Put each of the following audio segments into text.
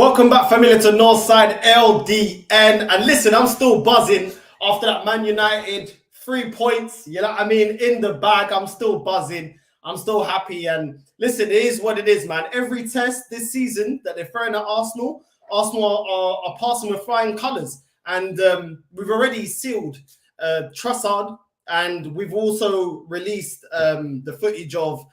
Welcome back, family, to Northside LDN. And listen, I'm still buzzing after that Man United 3 points. You know what I mean? In the bag, I'm still buzzing. I'm still happy. And listen, it is what it is, man. Every test this season that they're throwing at Arsenal are passing with flying colours. And we've already sealed Trossard, and we've also released the footage of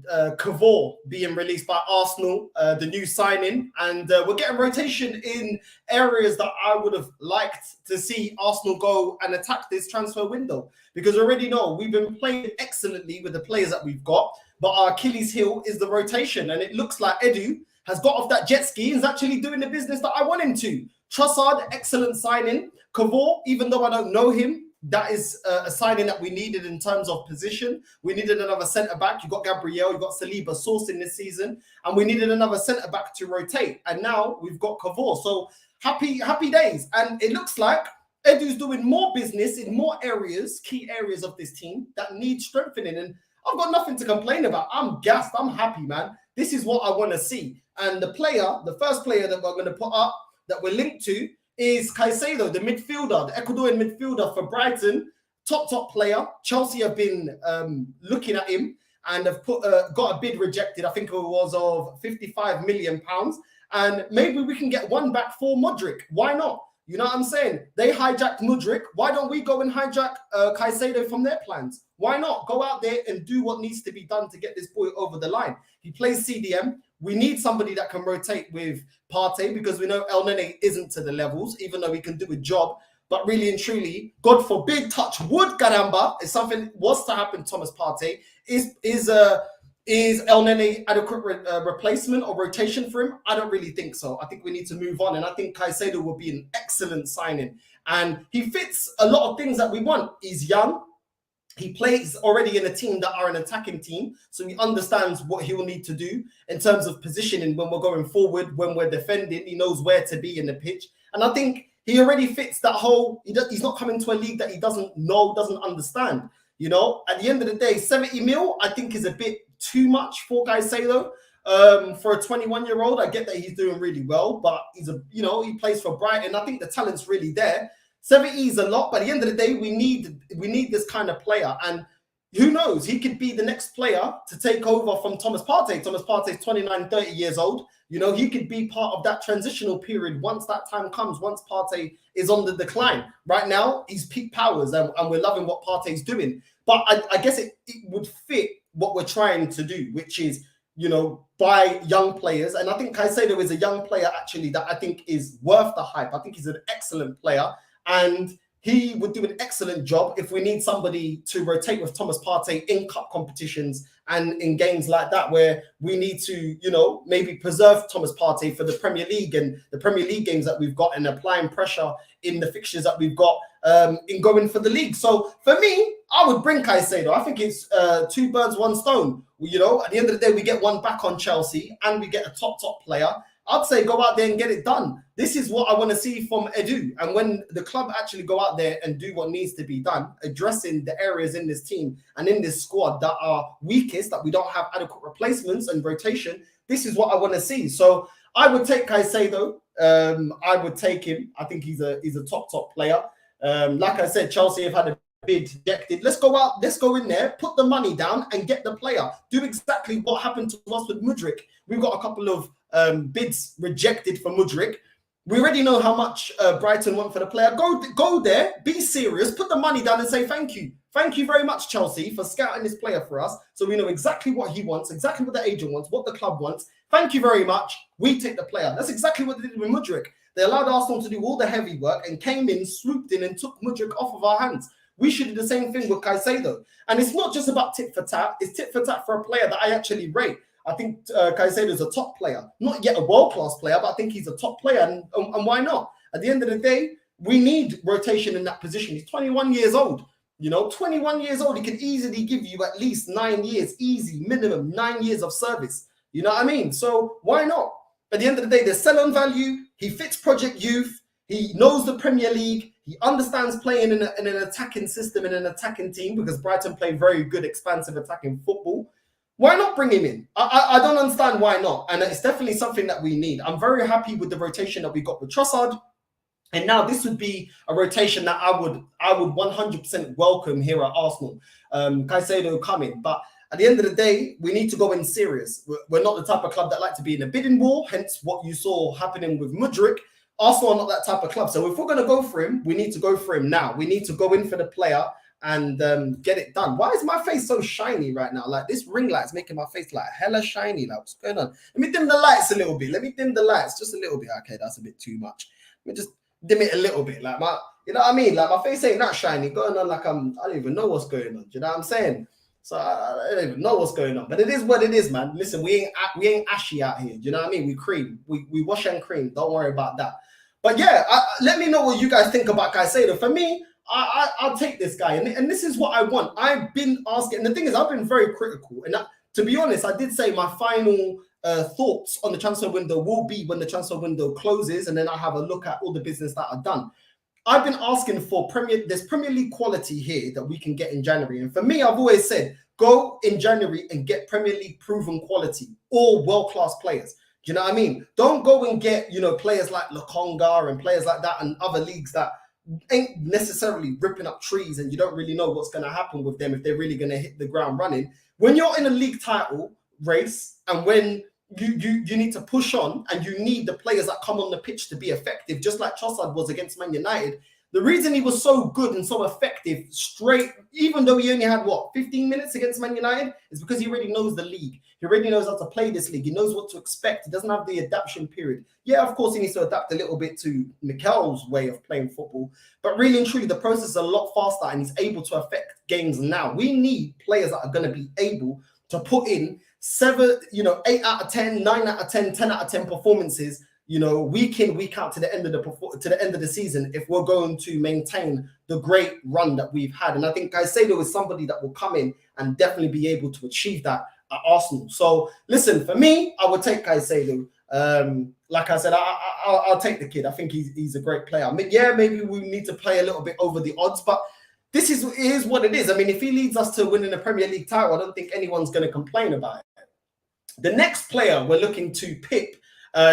Kiwior being released by Arsenal, the new signing, and we're getting rotation in areas that I would have liked to see Arsenal go and attack this transfer window, because I already know we've been playing excellently with the players that we've got, but our Achilles heel is the rotation, and it looks like Edu has got off that jet ski and is actually doing the business that I want him to. Trossard, excellent signing. Kiwior, even though I don't know him, that is a signing that we needed in terms of position. We needed another centre-back. You got Gabriel, you got Saliba sourcing this season, and we needed another centre-back to rotate. And now we've got Kiwior. So happy days. And it looks like Edu's doing more business in more areas, key areas of this team that need strengthening. And I've got nothing to complain about. I'm gassed. I'm happy, man. This is what I want to see. And the first player that we're going to put up, that we're linked to, is Caicedo, the midfielder, the Ecuadorian midfielder for Brighton. Top player. Chelsea have been looking at him and have got a bid rejected. I think it was of £55 million. And maybe we can get one back for Mudryk. Why not? You know what I'm saying? They hijacked Mudryk. Why don't we go and hijack Caicedo from their plans? Why not? Go out there and do what needs to be done to get this boy over the line. He plays CDM. We need somebody that can rotate with Partey, because we know El Nene isn't to the levels, even though he can do a job. But really and truly, God forbid, touch wood, caramba, if something was to happen to Thomas Partey, is El Nene adequate replacement or rotation for him? I don't really think so. I think we need to move on. And I think Caicedo will be an excellent signing. And he fits a lot of things that we want. He's young. He plays already in a team that are an attacking team, so he understands what he will need to do in terms of positioning when we're going forward, when we're defending. He knows where to be in the pitch. And I think he already fits that whole... He's not coming to a league that he doesn't know, doesn't understand. You know, at the end of the day, 70 mil, I think, is a bit too much for Caicedo. For a 21-year-old, I get that he's doing really well, but he plays for Brighton. I think the talent's really there. 70 is a lot, but at the end of the day, we need this kind of player. And who knows? He could be the next player to take over from Thomas Partey. Thomas Partey's 29, 30 years old. You know, he could be part of that transitional period once that time comes, once Partey is on the decline. Right now, he's peak powers, and we're loving what Partey's doing. But I guess it would fit what we're trying to do, which is, buy young players. And I think Caicedo is a young player, actually, that I think is worth the hype. I think he's an excellent player. And he would do an excellent job if we need somebody to rotate with Thomas Partey in cup competitions and in games like that, where we need to, maybe preserve Thomas Partey for the Premier League and the Premier League games that we've got, and applying pressure in the fixtures that we've got in going for the league. So for me, I would bring Caicedo. I think it's two birds, one stone. At the end of the day, we get one back on Chelsea and we get a top player. I'd say go out there and get it done. This is what I want to see from Edu. And when the club actually go out there and do what needs to be done, addressing the areas in this team and in this squad that are weakest, that we don't have adequate replacements and rotation, this is what I want to see. So I would take Caicedo. I would take him. I think he's a top player. Like I said, Chelsea have had a bid rejected. Let's go out, let's go in there, put the money down and get the player. Do exactly what happened to us with Mudryk. We've got a couple of bids rejected for Mudryk. We already know how much Brighton want for the player. Go there, be serious, put the money down and say thank you. Thank you very much, Chelsea, for scouting this player for us. So we know exactly what he wants, exactly what the agent wants, what the club wants. Thank you very much. We take the player. That's exactly what they did with Mudryk. They allowed Arsenal to do all the heavy work and came in, swooped in and took Mudryk off of our hands. We should do the same thing with Caicedo. And it's not just about tit for tat. It's tit for tat for a player that I actually rate. I think Caicedo is a top player. Not yet a world-class player, but I think he's a top player. And why not? At the end of the day, we need rotation in that position. He's 21 years old. 21 years old. He can easily give you at least 9 years, easy, minimum 9 years of service. You know what I mean? So why not? At the end of the day, there's sell-on value. He fits Project Youth. He knows the Premier League. He understands playing in an attacking system, in an attacking team, because Brighton play very good, expansive attacking football. Why not bring him in? I don't understand why not. And it's definitely something that we need. I'm very happy with the rotation that we got with Trossard. And now this would be a rotation that I would 100% welcome here at Arsenal. Caicedo coming. But at the end of the day, we need to go in serious. We're not the type of club that like to be in a bidding war, hence what you saw happening with Mudryk. Arsenal are not that type of club. So if we're going to go for him, we need to go for him now. We need to go in for the player and get it done. Why is my face so shiny right now? Like, this ring light's making my face like hella shiny. Like, what's going on? Let me dim the lights a little bit. Let me dim the lights just a little bit. Okay, that's a bit too much. Let me just dim it a little bit. Like, you know what I mean? Like, my face ain't that shiny. Going on like I don't even know what's going on. Do you know what I'm saying? So I don't even know what's going on. But it is what it is, man. Listen, we ain't ashy out here. Do you know what I mean? We cream. We wash and cream. Don't worry about that. But yeah, let me know what you guys think about Caicedo. For me, I'll take this guy. And this is what I want. I've been asking. And the thing is, I've been very critical. And to be honest, I did say my final thoughts on the transfer window will be when the transfer window closes. And then I have a look at all the business that I've done. I've been asking for there's Premier League quality here that we can get in January. And for me, I've always said, go in January and get Premier League proven quality, all world-class players. Do you know what I mean? Don't go and get, players like Lokonga and players like that and other leagues that ain't necessarily ripping up trees and you don't really know what's going to happen with them if they're really going to hit the ground running. When you're in a league title race and when you need to push on and you need the players that come on the pitch to be effective, just like Trossard was against Man United. The reason he was so good and so effective straight, even though he only had, 15 minutes against Man United, is because he already knows the league. He already knows how to play this league. He knows what to expect. He doesn't have the adaptation period. Yeah, of course, he needs to adapt a little bit to Mikel's way of playing football. But really and truly, the process is a lot faster and he's able to affect games now. We need players that are going to be able to put in 8 out of 10, 9 out of 10, 10 out of 10 performances, week in, week out to the end of the season, if we're going to maintain the great run that we've had. And I think Caicedo is somebody that will come in and definitely be able to achieve that at Arsenal. So listen, for me, I would take Caicedo. Like I said, I'll take the kid. I think he's a great player. I mean, yeah, maybe we need to play a little bit over the odds, but this is what it is. I mean, if he leads us to winning a Premier League title, I don't think anyone's going to complain about it. The next player we're looking to pip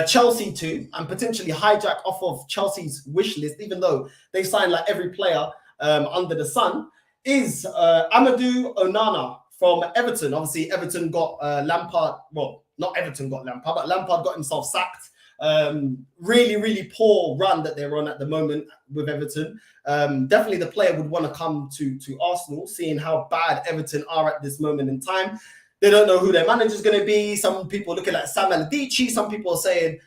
Chelsea to and potentially hijack off of Chelsea's wish list, even though they signed like every player under the sun, is Amadou Onana from Everton. Obviously, Everton got Lampard. Well, not Everton got Lampard, but Lampard got himself sacked. Really, really poor run that they're on at the moment with Everton. Definitely the player would want to come to Arsenal, seeing how bad Everton are at this moment in time. They don't know who their manager is going to be. Some people looking at Sam Allardyce. Some people are saying,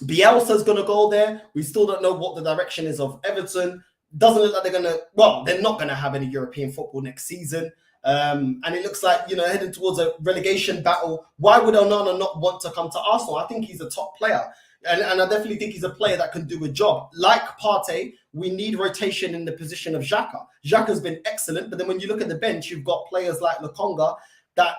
Bielsa's going to go there. We still don't know what the direction is of Everton. Doesn't look like they're not going to have any European football next season. And it looks like, heading towards a relegation battle. Why would Onana not want to come to Arsenal? I think he's a top player. And I definitely think he's a player that can do a job. Like Partey, we need rotation in the position of Xhaka. Xhaka's been excellent, but then when you look at the bench, you've got players like Lokonga that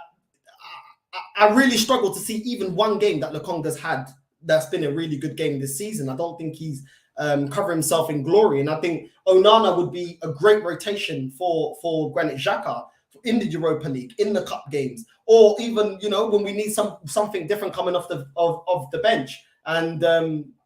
I really struggle to see even one game that Lokonga's had that's been a really good game this season. I don't think he's covered himself in glory. And I think Onana would be a great rotation for Granit Xhaka in the Europa League, in the cup games, or even, when we need something different coming off the bench. And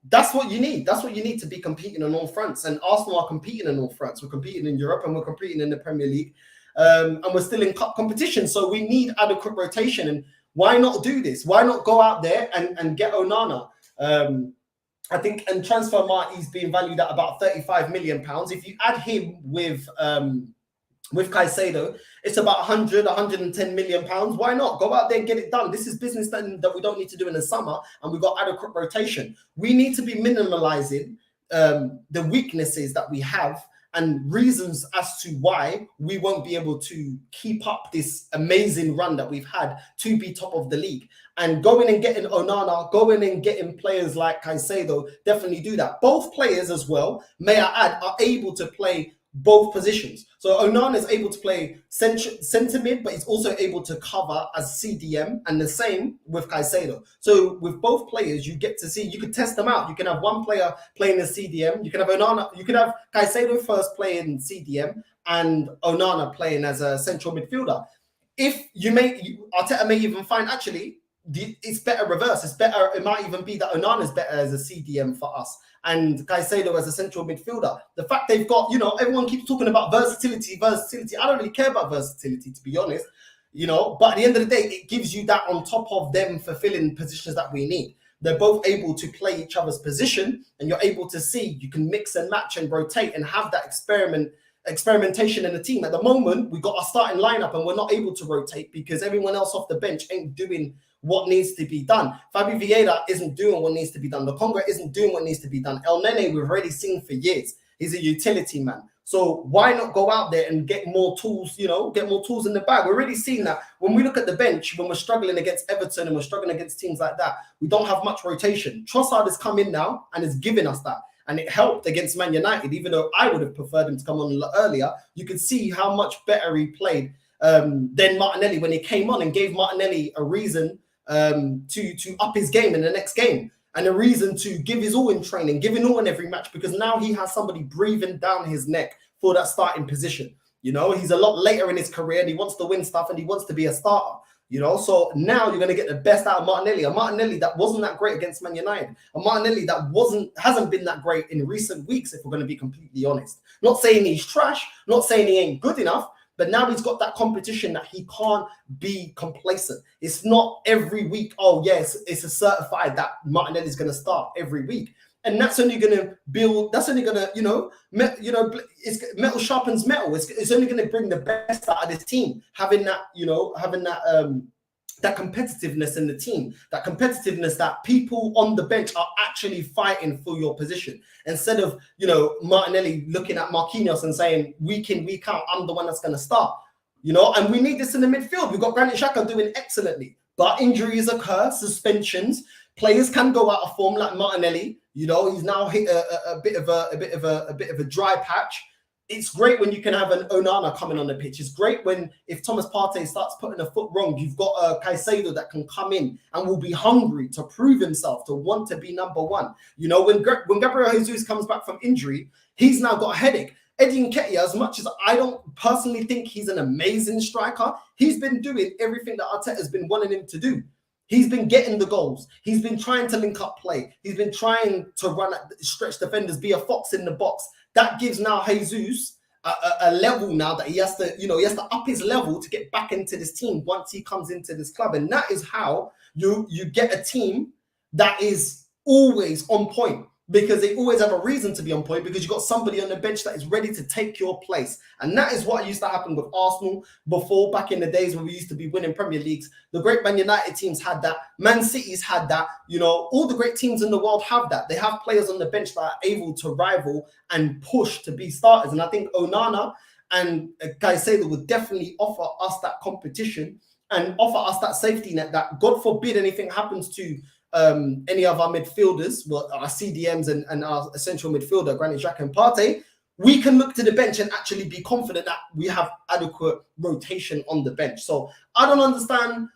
that's what you need. That's what you need to be competing on all fronts. And Arsenal are competing on all fronts. We're competing in Europe and we're competing in the Premier League. And we're still in cup competition. So we need adequate rotation. And why not do this? Why not go out there and get Onana? I think, and transfer market, he's being valued at about £35 million. If you add him with Caicedo, it's about 110 million pounds. Why not go out there and get it done? This is business that we don't need to do in the summer, and we've got adequate rotation. We need to be minimalizing the weaknesses that we have and reasons as to why we won't be able to keep up this amazing run that we've had to be top of the league. And going and getting Onana, going and getting players like Caicedo, definitely do that. Both players as well, may I add, are able to play both positions. So Onana is able to play centre mid, but he's also able to cover as CDM, and the same with Caicedo. So with both players, you get to see, you can test them out. You can have one player playing as CDM. You can have Onana, you can have Caicedo first playing CDM and Onana playing as a central midfielder. if Arteta may even find actually it's better reverse. It's better. It might even be that Onana's better as a CDM for us and Caicedo as a central midfielder. The fact they've got, everyone keeps talking about versatility. I don't really care about versatility, to be honest. But at the end of the day, it gives you that on top of them fulfilling positions that we need. They're both able to play each other's position, and you're able to see you can mix and match and rotate and have that experimentation in the team. At the moment, we got our starting lineup and we're not able to rotate because everyone else off the bench ain't doing what needs to be done. Fabi Vieira isn't doing what needs to be done. The Congo isn't doing what needs to be done. El Nene, we've already seen for years. He's a utility man. So why not go out there and get more tools, get more tools in the bag? We're already seeing that when we look at the bench, when we're struggling against Everton and we're struggling against teams like that, we don't have much rotation. Trossard has come in now and is giving us that. And it helped against Man United, even though I would have preferred him to come on a lot earlier. You could see how much better he played than Martinelli when he came on and gave Martinelli a reason to up his game in the next game and a reason to give his all in training, giving all in every match, because now he has somebody breathing down his neck for that starting position. He's a lot later in his career and he wants to win stuff and he wants to be a starter. So now you're going to get the best out of Martinelli. A Martinelli that wasn't that great against Man United. A Martinelli that hasn't been that great in recent weeks, if we're going to be completely honest. Not saying he's trash, not saying he ain't good enough, but now he's got that competition that he can't be complacent. It's not every week, oh yes, it's a certified that Martinelli's going to start every week. And that's only going to build, that's only going to, it's metal sharpens metal. It's only going to bring the best out of this team, having that, that competitiveness in the team, that competitiveness that people on the bench are actually fighting for your position. Instead of, Martinelli looking at Marquinhos and saying, week in, week out, I'm the one that's going to start, and we need this in the midfield. We've got Granit Xhaka doing excellently, but injuries occur, suspensions, players can go out of form like Martinelli. He's now hit a bit of a dry patch. It's great when you can have an Onana coming on the pitch. It's great if Thomas Partey starts putting a foot wrong, you've got a Caicedo that can come in and will be hungry to prove himself, to want to be number one. When Gabriel Jesus comes back from injury, he's now got a headache. Eddie Nketiah, as much as I don't personally think he's an amazing striker, he's been doing everything that Arteta has been wanting him to do. He's been getting the goals. He's been trying to link up play. He's been trying to run at stretch defenders, be a fox in the box. That gives now Jesus a level now that he has to up his level to get back into this team once he comes into this club. And that is how you get a team that is always on point, because they always have a reason to be on point, because you've got somebody on the bench that is ready to take your place. And that is what used to happen with Arsenal before, back in the days when we used to be winning Premier Leagues. The great Man United teams had that. Man City's had that. All the great teams in the world have that. They have players on the bench that are able to rival and push to be starters. And I think Onana and Caicedo would definitely offer us that competition and offer us that safety net that, God forbid, anything happens to any of our midfielders, our CDMs and our essential midfielder, Granit Xhaka and Partey, we can look to the bench and actually be confident that we have adequate rotation on the bench. So I don't understand,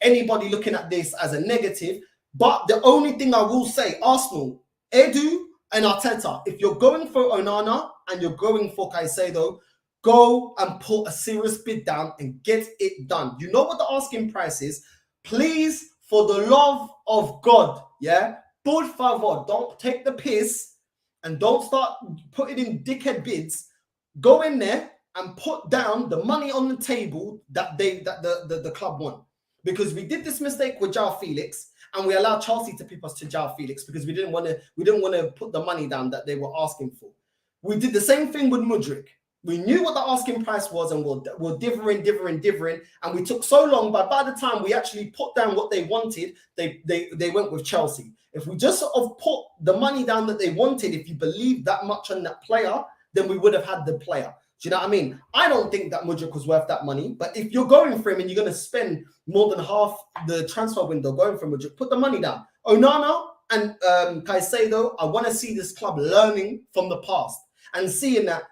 anybody looking at this as a negative. But the only thing I will say, Arsenal, Edu and Arteta, if you're going for Onana and you're going for Caicedo, go and put a serious bid down and get it done. You know what the asking price is. Please, for the love of God, por favor, don't take the piss and don't start putting in dickhead bids. Go in there and put down the money on the table that the club won. Because we did this mistake with João Felix and we allowed Chelsea to pip us to João Felix because we didn't want to put the money down that they were asking for. We did the same thing with Mudryk. We knew what the asking price was and we're differing. And we took so long, but by the time we actually put down what they wanted, they went with Chelsea. If we just sort of put the money down that they wanted, if you believe that much on that player, then we would have had the player. Do you know what I mean? I don't think that Mudryk was worth that money, but if you're going for him and you're going to spend more than half the transfer window going for Mudryk, put the money down. Onana and Caicedo, I want to see this club learning from the past and seeing that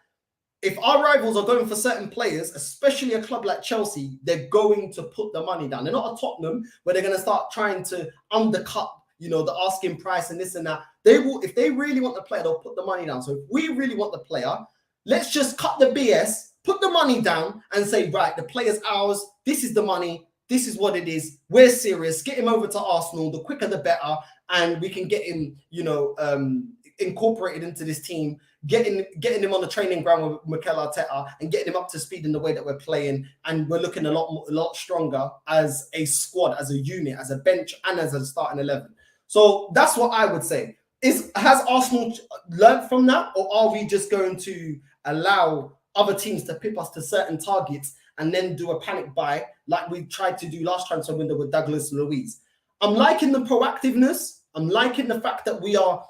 if our rivals are going for certain players, especially a club like Chelsea, they're going to put the money down. They're not a Tottenham where they're going to start trying to undercut, the asking price and this and that. They will, if they really want the player, they'll put the money down. So if we really want the player, let's just cut the BS put the money down and say, right, the player's ours. This is the money. This is what it is. We're serious. Get him over to Arsenal. The quicker, the better. And we can get him, incorporated into this team, getting him on the training ground with Mikel Arteta and getting him up to speed in the way that we're playing. And we're looking a lot stronger as a squad, as a unit, as a bench, and as a starting 11. So that's what I would say. Has Arsenal learned from that, or are we just going to allow other teams to pip us to certain targets and then do a panic buy like we tried to do last transfer window with Douglas Luiz? I'm liking the proactiveness. I'm liking the fact that we are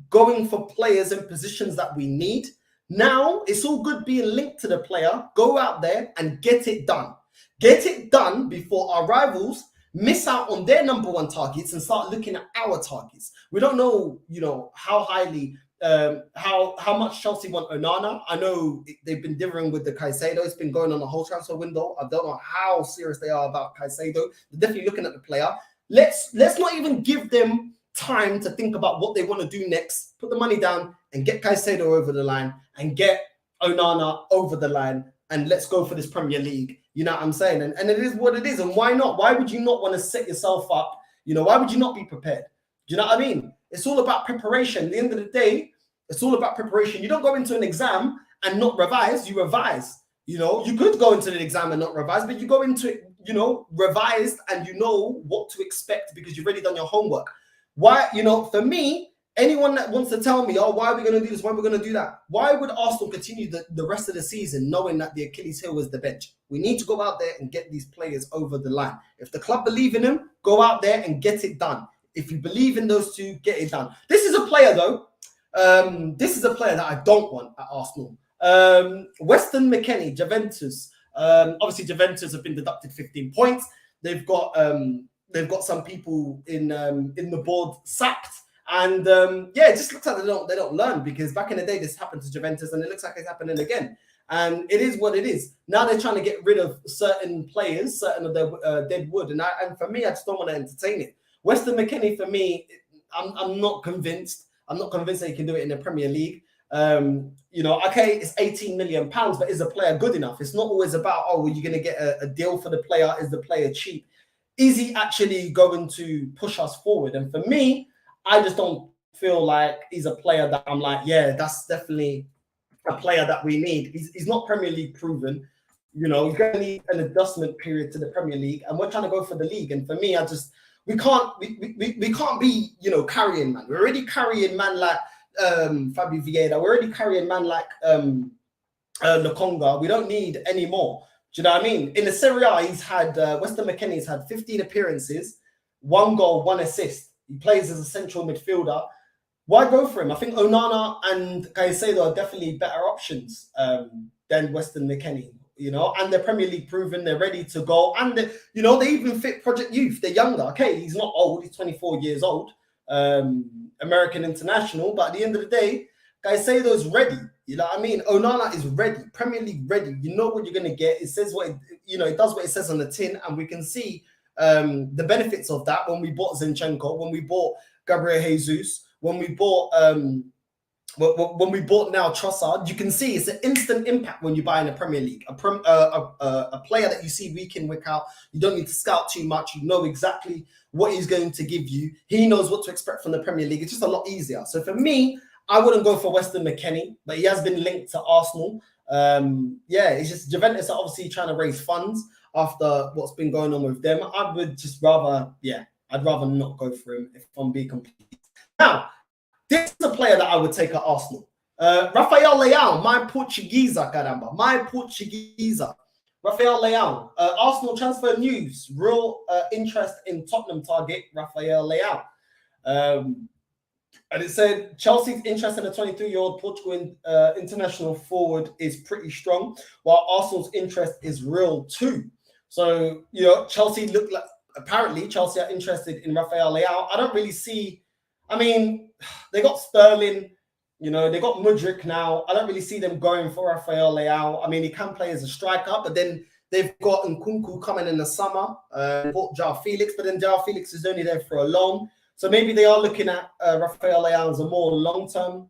going for players in positions that we need. Now, it's all good being linked to the player. Go out there and get it done. Get it done before our rivals miss out on their number one targets and start looking at our targets. We don't know, how highly, how much Chelsea want Onana. I know they've been differing with the Caicedo. It's been going on the whole transfer window. I don't know how serious they are about Caicedo. They're definitely looking at the player. Let's not even give them time to think about what they want to do next. Put the money down and get Caicedo over the line and get Onana over the line, and let's go for this Premier League. You know what I'm saying? And it is what it is. And why not? Why would you not want to set yourself up? Why would you not be prepared? Do you know what I mean? It's all about preparation. At the end of the day, it's all about preparation. You don't go into an exam and not revise. You revise. You could go into the exam and not revise, but you go into it, revised, and you know what to expect because you've already done your homework. Why, for me, anyone that wants to tell me, why are we going to do this? Why are we going to do that? Why would Arsenal continue the rest of the season knowing that the Achilles heel is the bench? We need to go out there and get these players over the line. If the club believe in them, go out there and get it done. If you believe in those two, get it done. This is a player, though. This is a player that I don't want at Arsenal. Weston McKennie, Juventus. Obviously, Juventus have been deducted 15 points. They've got some people in the board sacked. And it just looks like they don't learn, because back in the day this happened to Juventus and it looks like it's happening again. And it is what it is. Now they're trying to get rid of certain players, certain of their dead wood. And for me, I just don't want to entertain it. Weston McKennie, for me, I'm not convinced. I'm not convinced that he can do it in the Premier League. Okay, it's £18 million, but is the player good enough? It's not always about, you're going to get a deal for the player. Is the player cheap? Is he actually going to push us forward? And for me, I just don't feel like he's a player that I'm like, yeah, that's definitely a player that we need. He's not Premier League proven. He's going to need an adjustment period to the Premier League, and we're trying to go for the league. And for me, we can't be, carrying man. We're already carrying man like Fabio Vieira. We're already carrying man like Lokonga. We don't need any more. Do you know what I mean? In the Serie A, he's had Weston McKennie's had 15 appearances, 1 goal, 1 assist. He plays as a central midfielder. Why go for him? I think Onana and Caicedo are definitely better options than Weston McKennie. And they're Premier League proven. They're ready to go, and they even fit Project Youth. They're younger. Okay, he's not old. He's 24 years old. American international, but at the end of the day, Caicedo's ready. You know what I mean? Onana is ready, Premier League ready. You know what you're going to get. It says what it does what it says on the tin, and we can see the benefits of that when we bought Zinchenko, when we bought Gabriel Jesus, when we bought now Trossard. You can see it's an instant impact when you buy in the Premier League. A player that you see week in, week out. You don't need to scout too much. You know exactly what he's going to give you. He knows what to expect from the Premier League. It's just a lot easier. So for me, I wouldn't go for Weston McKennie, but he has been linked to Arsenal. It's just Juventus are obviously trying to raise funds after what's been going on with them. I'd rather not go for him, if I'm being complete. Now, this is a player that I would take at Arsenal. Rafael Leao, my Portuguesa, caramba. My Portuguesa. Rafael Leao. Arsenal transfer news. Real interest in Tottenham target, Rafael Leao. And it said Chelsea's interest in a 23-year-old Portugal international forward is pretty strong, while Arsenal's interest is real too. So, Chelsea apparently Chelsea are interested in Rafael Leao. I don't really see, they got Sterling, they got Mudryk now. I don't really see them going for Rafael Leao. He can play as a striker, but then they've got Nkunku coming in the summer, bought João Felix, but then João Felix is only there for a loan. So maybe they are looking at Rafael Leao as a more long-term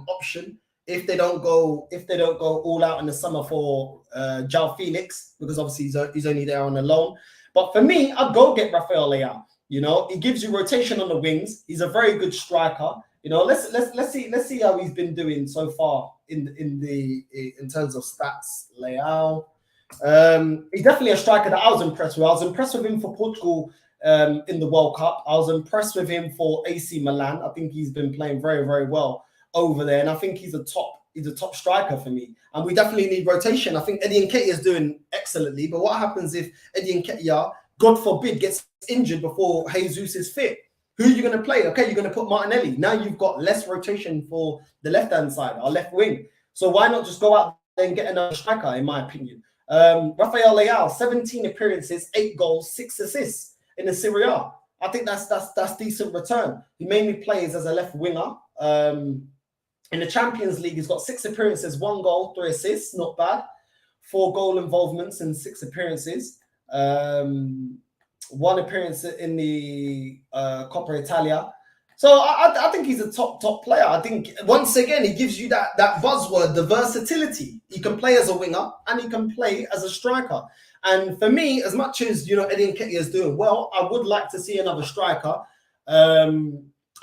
option if they don't go all out in the summer for João Felix, because obviously he's only there on a loan. But for me, I'd go get Rafael Leao. You know, he gives you rotation on the wings. He's a very good striker. You know, let's see how he's been doing so far in terms of stats. Leao, he's definitely a striker that I was impressed with. I was impressed with him for Portugal in the World Cup. I was impressed with him for AC Milan. I think he's been playing very, very well over there, and I think he's a top striker for me. And we definitely need rotation. I think Eddie Nketiah is doing excellently, but what happens if Eddie Nketiah, God forbid, gets injured before Jesus is fit? Who are you going to play? Okay, you're going to put Martinelli. Now you've got less rotation for the left-hand side, our left wing. So why not just go out there and get another striker, in my opinion? Rafael Leao, 17 appearances, 8 goals, 6 assists in the Serie A. I think that's decent return. He mainly plays as a left winger. In the Champions League, he's got 6 appearances, 1 goal, 3 assists. Not bad. 4 goal involvements in 6 appearances. 1 appearance in the Coppa Italia. So I think he's a top player. I think, once again, he gives you that buzzword, the versatility. He can play as a winger and he can play as a striker. And for me, as much as, you know, Eddie Nketiah is doing well, I would like to see another striker.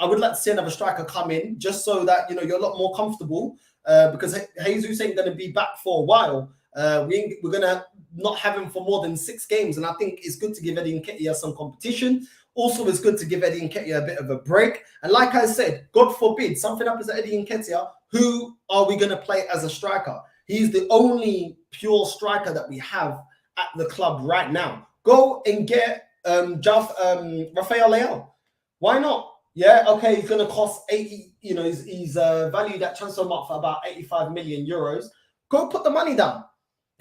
I would like to see another striker come in, just so that, you know, you're a lot more comfortable, because Jesus ain't going to be back for a while. We're going to not have him for more than 6 games. And I think it's good to give Eddie Nketiah some competition. Also, it's good to give Eddie Nketiah a bit of a break. And like I said, God forbid, something happens to Eddie Nketiah, who are we going to play as a striker? He's the only pure striker that we have at the club right now. Go and get Rafael Leao. Why not? Yeah, okay, he's going to cost 80, you know, he's valued at transfer market for about 85 million euros. Go put the money down.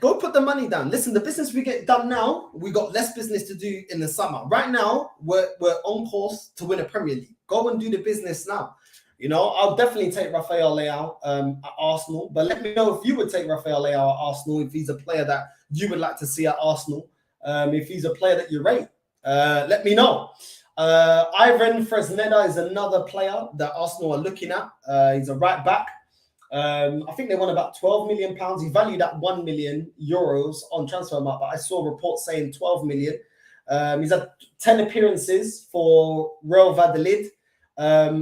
Go put the money down. Listen, the business we get done now, we got less business to do in the summer. Right now, we're on course to win a Premier League. Go and do the business now. You know, I'll definitely take Rafael Leao at Arsenal, but let me know if you would take Rafael Leao at Arsenal, if he's a player that you would like to see at Arsenal, if he's a player that you rate. Let me know. Ivan Fresneda is another player that Arsenal are looking at. He's a right back. I think they won about £12 million. He's valued at €1 million on Transfermarkt, but I saw reports saying 12 million. He's had 10 appearances for Real Valladolid.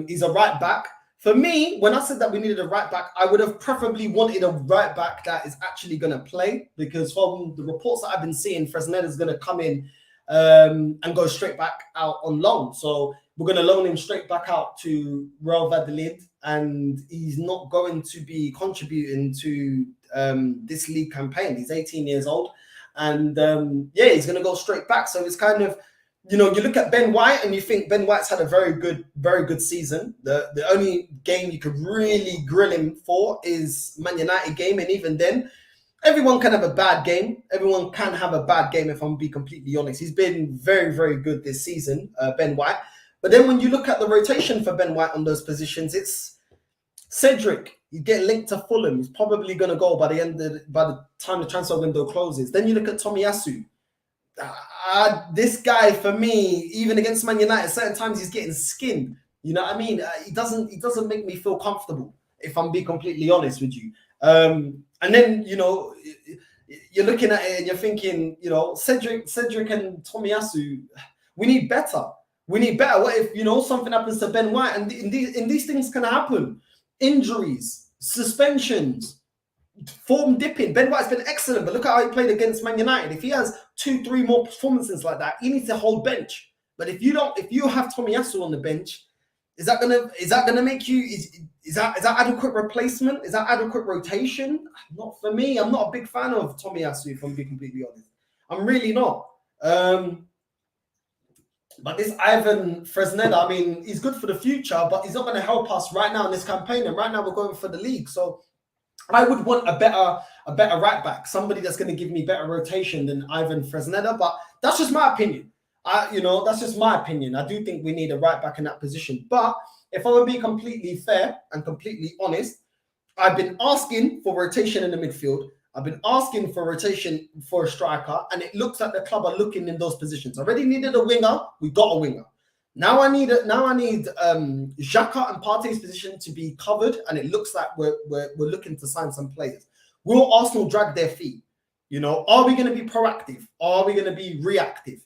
He's a right back. For me, when I said that we needed a right back, I would have preferably wanted a right back that is actually going to play, because from the reports that I've been seeing, Fresneda is going to come in and go straight back out on loan. So we're going to loan him straight back out to Real Valladolid, and he's not going to be contributing to this league campaign. He's 18 years old, and yeah, he's going to go straight back. So it's kind of, you know, you look at Ben White and you think Ben White's had a very good season. The only game you could really grill him for is Man United game, and even then, everyone can have a bad game. Everyone can have a bad game, if I'm being completely honest. He's been very, very good this season, Ben White. But then when you look at the rotation for Ben White on those positions, it's Cedric. You get linked to Fulham. He's probably going to go by the time the transfer window closes. Then you look at Tomiyasu. This guy, for me, even against Man United, certain times he's getting skinned. You know what I mean? He doesn't make me feel comfortable, if I'm being completely honest with you. And then, you know, you're looking at it and you're thinking, you know, Cedric and Tomiyasu, we need better. We need better. What if, you know, something happens to Ben White? And these things can happen. Injuries, suspensions, form dipping. Ben White's been excellent, but look at how he played against Man United. If he has 2-3 more performances like that, he needs to hold bench. But if you have Tomiyasu on the bench, is that gonna make you? Is that adequate replacement? Is that adequate rotation? Not for me. I'm not a big fan of Tomiyasu, if I'm being completely honest. I'm really not. But this Ivan Fresneda, I mean, he's good for the future, but he's not going to help us right now in this campaign. And right now we're going for the league. So I would want a better right back, somebody that's going to give me better rotation than Ivan Fresneda. But that's just my opinion. That's just my opinion. I do think we need a right back in that position. But if I would be completely fair and completely honest, I've been asking for rotation in the midfield. I've been asking for rotation for a striker, and it looks like the club are looking in those positions. I already needed a winger. We got a winger. Now I need Xhaka and Partey's position to be covered, and it looks like we're looking to sign some players. Will Arsenal drag their feet? You know, are we going to be proactive? Or are we going to be reactive?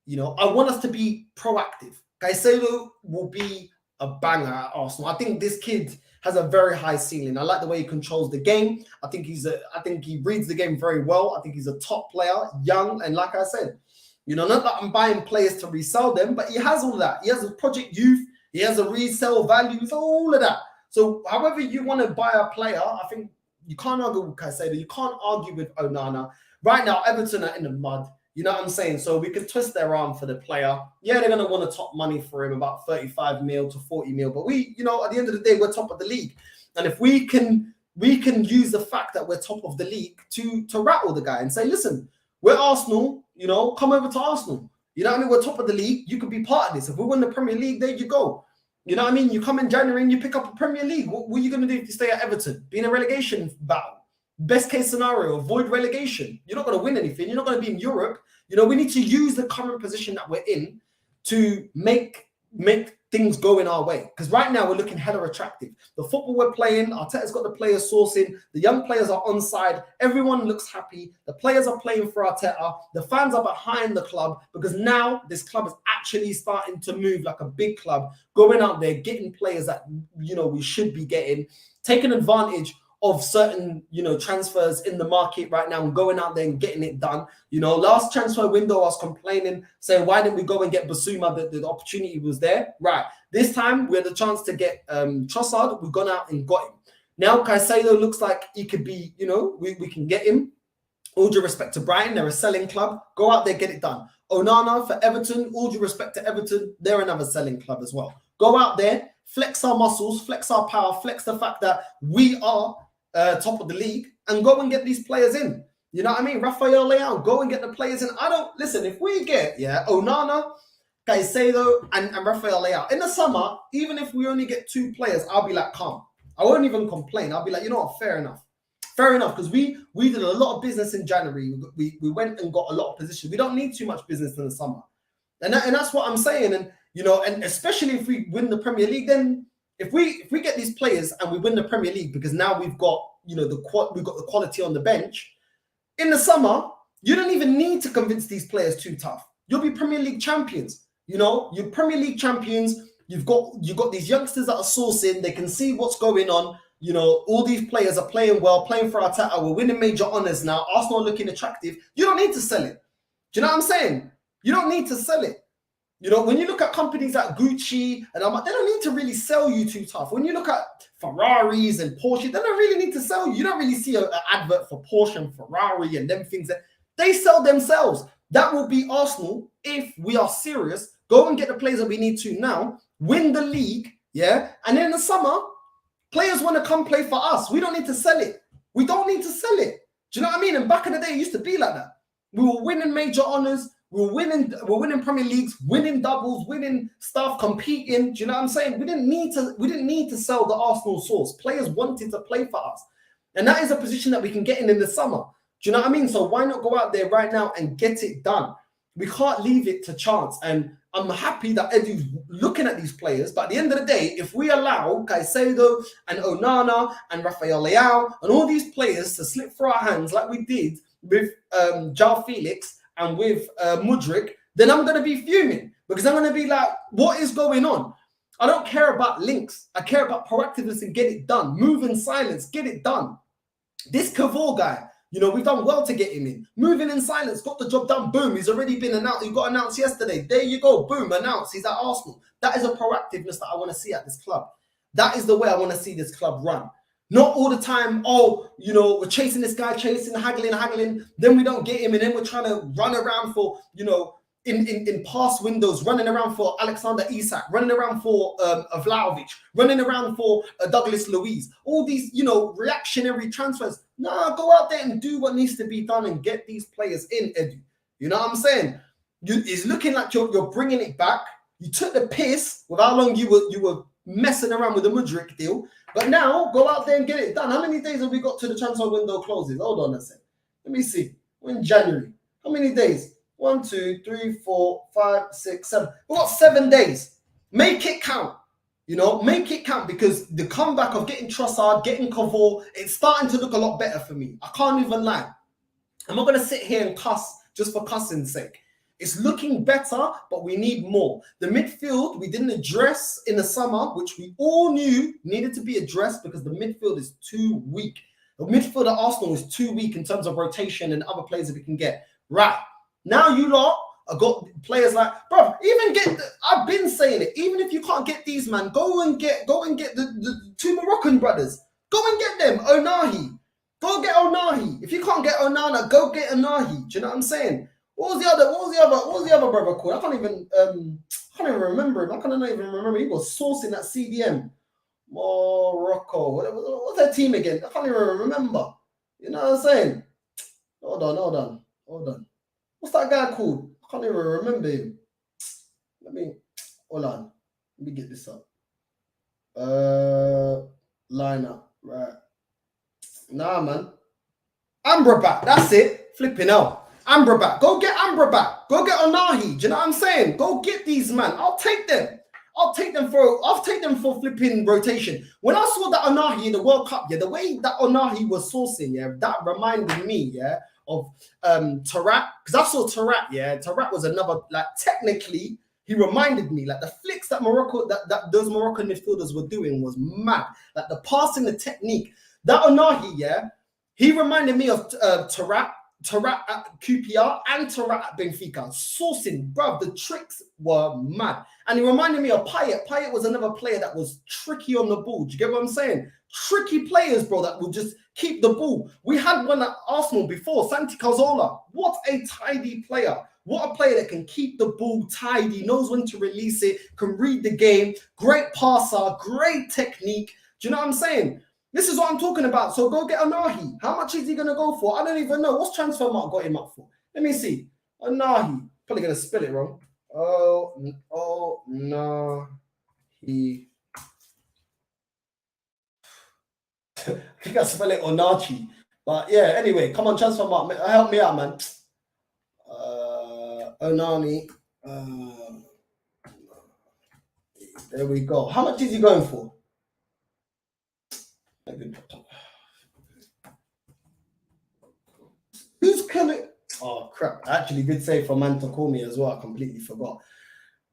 You know, I want us to be proactive. Caicedo will be a banger at Arsenal. I think this kid has a very high ceiling. I like the way he controls the game. I think he reads the game very well. I think he's a top player, young, and like I said, you know, not that I'm buying players to resell them, but he has all of that. He has a project youth. He has a resale value. So all of that. So however you want to buy a player, I think you can't argue with Caicedo. You can't argue with Onana. Right now, Everton are in the mud. You know what I'm saying? So we can twist their arm for the player. Yeah, they're going to want to top money for him, about 35 mil to 40 mil. But we, you know, at the end of the day, we're top of the league. And if we can use the fact that we're top of the league to rattle the guy and say, listen, we're Arsenal, you know, come over to Arsenal. You know what I mean? We're top of the league. You could be part of this. If we win the Premier League, there you go. You know what I mean? You come in January and you pick up a Premier League. What are you going to do if you stay at Everton? Be in a relegation battle. Best case scenario, avoid relegation. You're not going to win anything. You're not going to be in Europe. You know, we need to use the current position that we're in to make things go in our way. Because right now we're looking hella attractive. The football we're playing, Arteta's got the players sourcing. The young players are on side. Everyone looks happy. The players are playing for Arteta. The fans are behind the club because now this club is actually starting to move like a big club, going out there, getting players that, you know, we should be getting, taking advantage of certain, you know, transfers in the market right now and going out there and getting it done. You know, last transfer window, I was complaining, saying, why didn't we go and get Basuma? The opportunity was there. Right. This time, we had the chance to get Trossard. We've gone out and got him. Now, Caicedo looks like he could be, you know, we can get him. All due respect to Brighton, they're a selling club. Go out there, get it done. Onana for Everton, all due respect to Everton, they're another selling club as well. Go out there, flex our muscles, flex our power, flex the fact that we are top of the league, and go and get these players in. You know what I mean? Rafael Leao, go and get the players in. Listen, if we get, Onana, Caicedo, and Rafael Leao in the summer, even if we only get 2 players, I'll be like, calm. I won't even complain. I'll be like, you know what, fair enough. Fair enough, because we did a lot of business in January. We went and got a lot of positions. We don't need too much business in the summer. And that's what I'm saying. And, you know, and especially if we win the Premier League, then if we get these players and we win the Premier League, because now we've got, you know, we've got the quality on the bench. In the summer, you don't even need to convince these players too tough. You'll be Premier League champions. You know, you're Premier League champions. You've got these youngsters that are sourcing. They can see what's going on. You know, all these players are playing well, playing for Arteta. We're winning major honours now. Arsenal are looking attractive. You don't need to sell it. Do you know what I'm saying? You don't need to sell it. You know, when you look at companies like Gucci and they don't need to really sell you too tough. When you look at Ferraris and Porsche, they don't really need to sell you. You don't really see an advert for Porsche and Ferrari and them things. That they sell themselves. That will be Arsenal if we are serious. Go and get the players that we need to now. Win the league, yeah? And then in the summer, players want to come play for us. We don't need to sell it. We don't need to sell it. Do you know what I mean? And back in the day, it used to be like that. We were winning major honours. We're winning Premier Leagues, winning doubles, winning stuff, competing. Do you know what I'm saying? We didn't need to sell the Arsenal source. Players wanted to play for us. And that is a position that we can get in the summer. Do you know what I mean? So why not go out there right now and get it done? We can't leave it to chance. And I'm happy that Edu's looking at these players. But at the end of the day, if we allow Caicedo and Onana and Rafael Leao and all these players to slip through our hands like we did with João Felix and with Mudryk, then I'm going to be fuming because I'm going to be like, what is going on? I don't care about links. I care about proactiveness and get it done. Move in silence, get it done. This Kiwior guy, you know, we've done well to get him in. Moving in silence, got the job done, boom. He's already been announced. He got announced yesterday. There you go, boom, announced. He's at Arsenal. That is a proactiveness that I want to see at this club. That is the way I want to see this club run. Not all the time, oh, you know, we're chasing this guy, haggling. Then we don't get him, and then we're trying to run around for, you know, in past windows, running around for Alexander Isak, running around for Vlahovic, running around for Douglas Luiz. All these, you know, reactionary transfers. Nah, go out there and do what needs to be done and get these players in, Edu. You know what I'm saying? It's looking like you're bringing it back. You took the piss with how long you were messing around with the Mudryk deal. But now, go out there and get it done. How many days have we got to the transfer window closes? Hold on a sec. Let me see. We're in January. How many days? 1, 2, 3, 4, 5, 6, 7. We've got 7 days. Make it count. You know, make it count, because the comeback of getting Trossard, getting Kiwior, it's starting to look a lot better for me. I can't even lie. I'm not going to sit here and cuss just for cussing's sake. It's looking better, but we need more. The midfield, we didn't address in the summer, which we all knew needed to be addressed, because the midfield is too weak. The midfield at Arsenal is too weak in terms of rotation and other players that we can get. Right. Now you lot have got players like, bro, I've been saying it, even if you can't get these, man, go and get the 2 Moroccan brothers. Go and get them. Onahi. Go get Onahi. If you can't get Onana, go get Onahi. Do you know what I'm saying? What was the other brother called? I can't even remember him. I can't even remember. He was sourcing that CDM. Morocco. What's that team again? I can't even remember. You know what I'm saying? Hold on. What's that guy called? I can't even remember him. Hold on. Let me get this up. Lineup. Right. Nah, man. Amrabat. That's it. Flipping out. Amrabat. Go get Amrabat. Go get Onahi. Do you know what I'm saying? Go get these, man. I'll take them. I'll take them for flipping rotation. When I saw that Onahi in the World Cup, the way that Onahi was sourcing, that reminded me, of Tarat. Because I saw Tarat, Tarat was another, technically, he reminded me, the flicks that those Moroccan midfielders were doing was mad. The passing, the technique. That Onahi, he reminded me of Tarat at QPR and Tarat at Benfica. Sourcing, bruv, the tricks were mad. And he reminded me of Payet. Payet was another player that was tricky on the ball. Do you get what I'm saying? Tricky players, bro, that will just keep the ball. We had one at Arsenal before, Santi Cazorla. What a tidy player. What a player that can keep the ball tidy, knows when to release it, can read the game, great passer, great technique. Do you know what I'm saying? This is what I'm talking about. So go get Onahi. How much is he going to go for? I don't even know. What's transfer mark got him up for? Let me see. Onahi. Probably going to spell it wrong. Onahi. I think I spell it Onachi. But yeah, anyway, come on, transfer mark. Help me out, man. Onani. There we go. How much is he going for? Who's coming? Oh crap! I actually did say for man to call me as well. I completely forgot.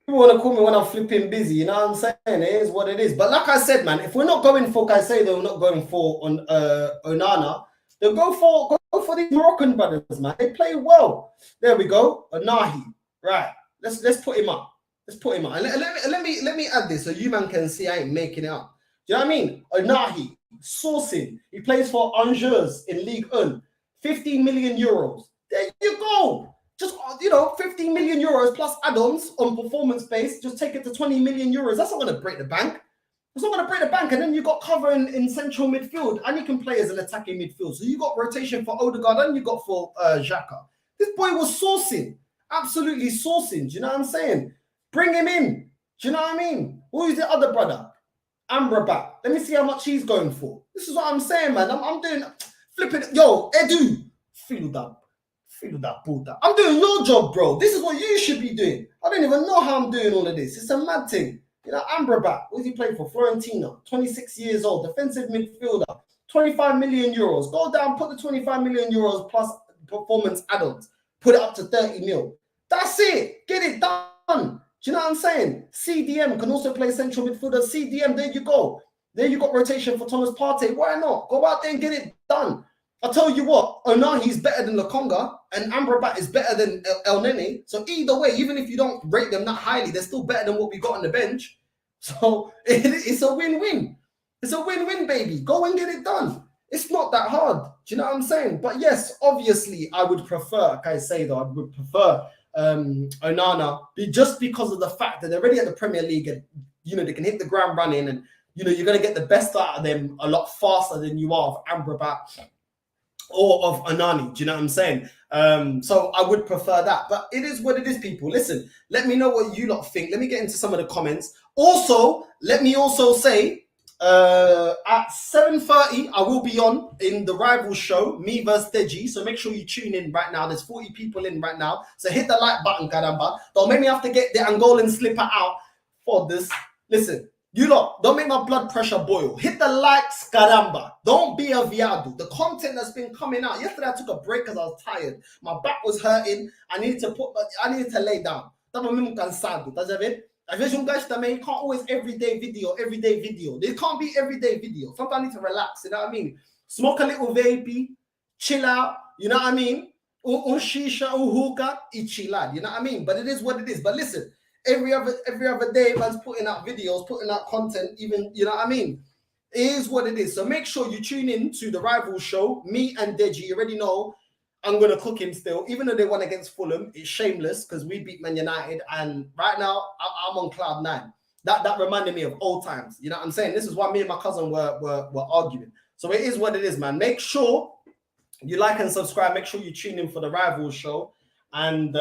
People want to call me when I'm flipping busy. You know what I'm saying? It is what it is. But like I said, man, if we're not going for Caicedo, we're not going for Onana. Then go for these Moroccan brothers, man. They play well. There we go. Onahi. Right. Let's put him up. Let's put him up. And let me add this so you man can see I ain't making it up. Do you know what I mean? Onahi. Sourcing. He plays for Angers in Ligue 1. 15 million euros. There you go. Just, 15 million euros plus add-ons on performance base. Just take it to 20 million euros. That's not going to break the bank. That's not going to break the bank. And then you got cover in central midfield. And you can play as an attacking midfield. So you got rotation for Odegaard and you got for Xhaka. This boy was sourcing. Absolutely sourcing. Do you know what I'm saying? Bring him in. Do you know what I mean? Who is the other brother? Amrabat. Let me see how much he's going for. This is what I'm saying, man. I'm doing flipping. Yo, Edu. Feel that Buddha. I'm doing your job, bro. This is what you should be doing. I don't even know how I'm doing all of this. It's a mad thing. Amrabat. What does he play for? Florentina. 26 years old. Defensive midfielder. 25 million euros. Go down, put the 25 million euros plus performance add-ons. Put it up to 30 mil. That's it. Get it done. Do you know what I'm saying? CDM can also play central midfielder. CDM, there you go. There you got rotation for Thomas Partey. Why not? Go out there and get it done. I'll tell you what, Onahi's better than Lokonga and Amrabat is better than El Nene. So either way, even if you don't rate them that highly, they're still better than what we got on the bench. So it's a win-win. It's a win-win, baby. Go and get it done. It's not that hard. Do you know what I'm saying? But yes, obviously, I would prefer Caicedo. I would prefer Onana, just because of the fact that they're already at the Premier League and they can hit the ground running, and you're going to get the best out of them a lot faster than you are of Amrabat or of Onana. Do you know what I'm saying? So I would prefer that, but it is what it is, people. Listen, let me know what you lot think. Let me get into some of the comments. Also, let me also say, At 7:30, I will be on in the rival show, me versus Deji. So make sure you tune in right now. There's 40 people in right now. So hit the like button, caramba. Don't make me have to get the Angolan slipper out for this. Listen, you lot, don't make my blood pressure boil. Hit the likes, caramba. Don't be a viado. The content that's been coming out. Yesterday I took a break because I was tired. My back was hurting. I needed to lay down. Tava mesmo cansado, tá vendo? Às vezes guys também can't always everyday video. They can't be everyday video. Sometimes I need to relax, you know what I mean? Smoke a little vapey, chill out, you know what I mean? Un shisha, un hookah, y chillad, you know what I mean? But it is what it is. But listen, every other day, man's putting out videos, putting out content, even, you know what I mean? It is what it is. So make sure you tune in to the rival show. Me and Deji, you already know, I'm going to cook him still. Even though they won against Fulham, it's shameless because we beat Man United. And right now, I'm on cloud 9. That reminded me of old times. You know what I'm saying? This is why me and my cousin were arguing. So it is what it is, man. Make sure you like and subscribe. Make sure you tune in for the rival show. And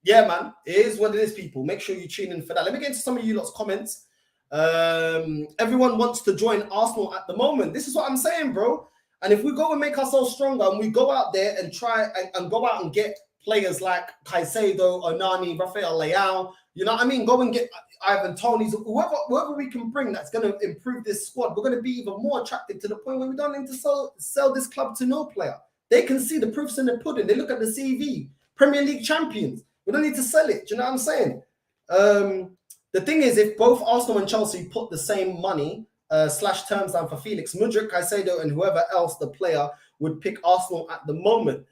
yeah, man, it is what it is, people. Make sure you tune in for that. Let me get into some of you lot's comments. Everyone wants to join Arsenal at the moment. This is what I'm saying, bro. And if we go and make ourselves stronger and we go out there and try and go out and get players like Caicedo, Onana, Rafael Leao, you know what I mean? Go and get Ivan Toney's, whoever we can bring that's going to improve this squad. We're going to be even more attractive to the point where we don't need to sell this club to no player. They can see the proofs in the pudding. They look at the CV. Premier League champions. We don't need to sell it. Do you know what I'm saying? The thing is, if both Arsenal and Chelsea put the same money / terms down for Felix, Mudryk, Caicedo, and whoever else the player would pick Arsenal at the moment.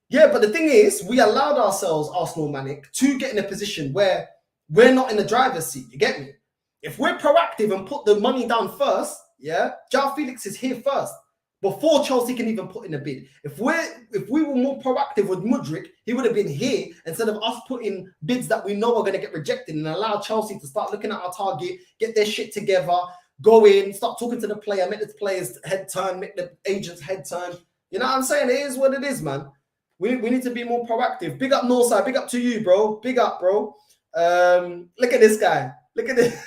Yeah, but the thing is, we allowed ourselves, Arsenal Manic, to get in a position where we're not in the driver's seat. You get me? If we're proactive and put the money down first, yeah, João Felix is here first before Chelsea can even put in a bid. If we were more proactive with Mudryk, he would have been here instead of us putting bids that we know are going to get rejected and allow Chelsea to start looking at our target, get their shit together, go in, start talking to the player, make the player's head turn, make the agent's head turn. You know what I'm saying? It is what it is, man. We need to be more proactive. Big up Northside. Big up to you, bro. Big up, bro. Look at this guy. Look at this.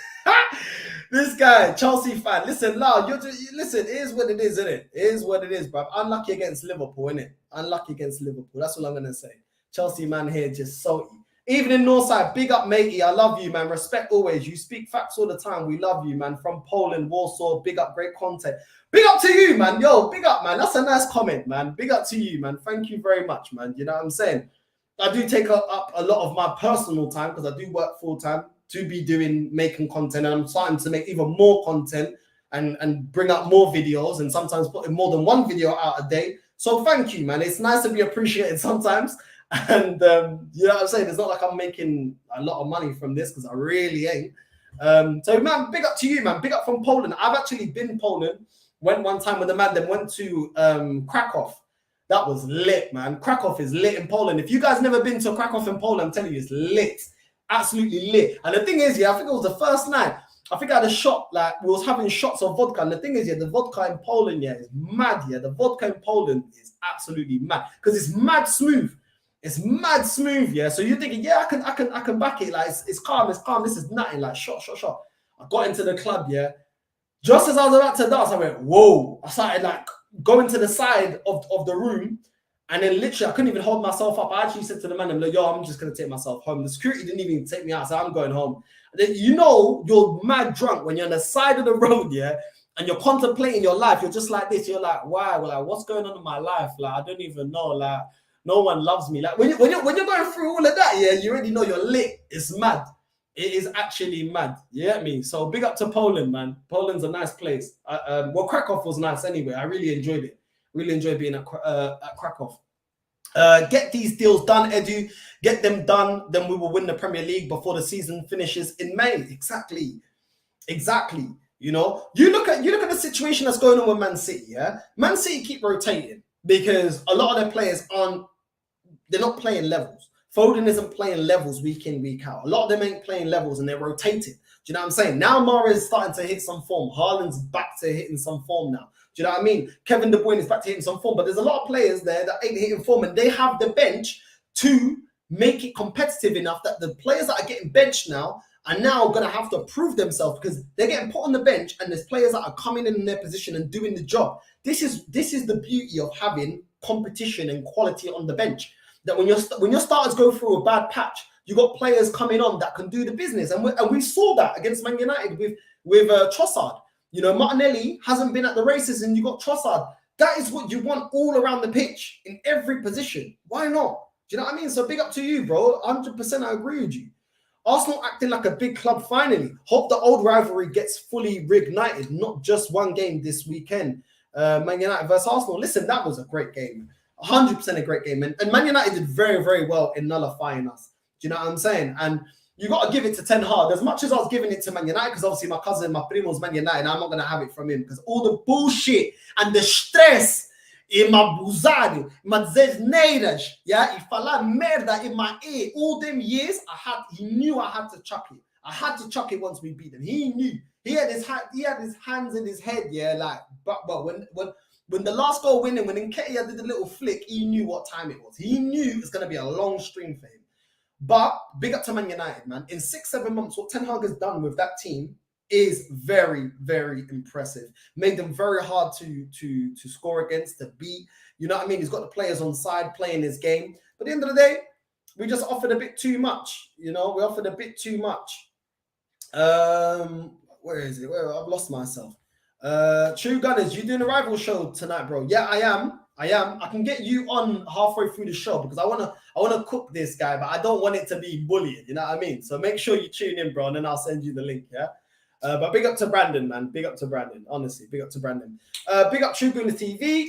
This guy, Chelsea fan. Listen, Lau, listen, it is what it is, isn't it? It is what it is, bro. Unlucky against Liverpool, innit? Unlucky against Liverpool. That's what I'm going to say. Chelsea man here just so... Even in Northside, big up, matey. I love you, man. Respect always. You speak facts all the time. We love you, man. From Poland, Warsaw, big up, great content. Big up to you, man. Yo, big up, man. That's a nice comment, man. Big up to you, man. Thank you very much, man. You know what I'm saying? I do take up a lot of my personal time because I do work full time to be making content. And I'm starting to make even more content and bring up more videos and sometimes putting more than one video out a day. So thank you, man. It's nice to be appreciated sometimes. And you know what I'm saying? It's not like I'm making a lot of money from this because I really ain't. So, man, big up to you, man. Big up from Poland. I've actually been in Poland. Went one time with the man, then went to Krakow. That was lit, man. Krakow is lit in Poland. If you guys never been to Krakow in Poland, I'm telling you, it's lit. Absolutely lit. And the thing is, yeah, I think it was the first night. I think I had a shot, like, we was having shots of vodka. And the thing is, yeah, the vodka in Poland, yeah, is mad, yeah. The vodka in Poland is absolutely mad. Because it's mad smooth. It's mad smooth, yeah. So you're thinking, yeah, I can back it. Like it's calm, it's calm. This is nothing. Like shot. I got into the club, yeah. Just as I was about to dance, I went, whoa. I started like going to the side of the room, and then literally I couldn't even hold myself up. I actually said to the man, I'm like, yo, I'm just gonna take myself home. The security didn't even take me out, so I'm going home. And then, you know, you're mad drunk when you're on the side of the road, yeah, and you're contemplating your life. You're just like this. You're like, why? Well, like, what's going on in my life? Like, I don't even know. Like, no one loves me. Like when you're going through all of that, yeah, you already know you're lit. It's mad. It is actually mad. You get me? So big up to Poland, man. Poland's a nice place. Well, Krakow was nice anyway. I really enjoyed it. Really enjoyed being at Krakow. Get these deals done, Edu. Get them done. Then we will win the Premier League before the season finishes in May. Exactly. You know, you look at the situation that's going on with Man City. Yeah, Man City keep rotating because a lot of their players they're not playing levels. Foden isn't playing levels week in, week out. A lot of them ain't playing levels and they're rotating. Do you know what I'm saying? Now Mara is starting to hit some form. Haaland's back to hitting some form now. Do you know what I mean? Kevin De Bruyne is back to hitting some form. But there's a lot of players there that ain't hitting form and they have the bench to make it competitive enough that the players that are getting benched now are now going to have to prove themselves because they're getting put on the bench and there's players that are coming in their position and doing the job. This is the beauty of having competition and quality on the bench. That when your starters go through a bad patch, you got players coming on that can do the business, and we saw that against Man United with Trossard. You know, Martinelli hasn't been at the races, and you got Trossard. That is what you want all around the pitch in every position. Why not? Do you know what I mean? So big up to you, bro. 100% I agree with you. Arsenal acting like a big club finally. Hope the old rivalry gets fully reignited, not just one game this weekend. Man United versus Arsenal. Listen, that was a great game. 100% a great game. And Man United did very, very well in nullifying us. Do you know what I'm saying? And you got to give it to Ten Hag. As much as I was giving it to Man United, because obviously my cousin, my primo's Man United, I'm not going to have it from him because all the bullshit and the stress in my buzado, my desneiras, yeah, if I merda in my ear, all them years, he knew I had to chuck it. I had to chuck it once we beat them. He knew. He had his hands in his head, yeah, like, but when the last goal winning, when Nketiah did the little flick, he knew what time it was. He knew it's going to be a long string for him. But big up to Man United, man. In 6-7 months, what Ten Hag has done with that team is very, very impressive. Made them very hard to score against, to beat. You know what I mean? He's got the players on side playing his game. But at the end of the day, we just offered a bit too much. You know, we offered a bit too much. Where is it? I've lost myself. True Gunners, you doing a rival show tonight, bro? Yeah, I am. I can get you on halfway through the show because I wanna cook this guy, but I don't want it to be bullying. You know what I mean? So make sure you tune in, bro, and then I'll send you the link. Yeah. But big up to Brandon, man. Big up to Brandon. Honestly, big up to Brandon. Big up True Gunners TV.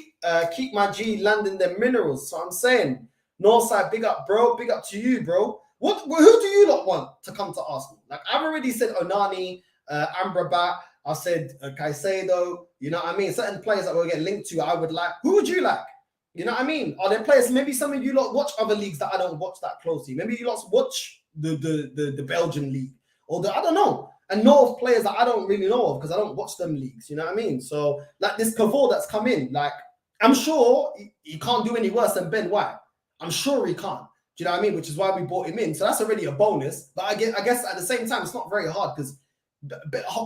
Keep my G landing them minerals. So I'm saying, Northside, big up, bro. Big up to you, bro. Who do you not want to come to Arsenal? Like I've already said, Onana, Amrabat. I said Caicedo, you know what I mean? Certain players that we'll get linked to, I would like. Who would you like? You know what I mean? Are there players, maybe some of you lot watch other leagues that I don't watch that closely. Maybe you lot watch the Belgian league or I don't know. And know of players that I don't really know of because I don't watch them leagues, you know what I mean? So like this Kiwior that's come in, like I'm sure he can't do any worse than Ben White. I'm sure he can't. Do you know what I mean? Which is why we brought him in. So that's already a bonus. But I guess at the same time, it's not very hard because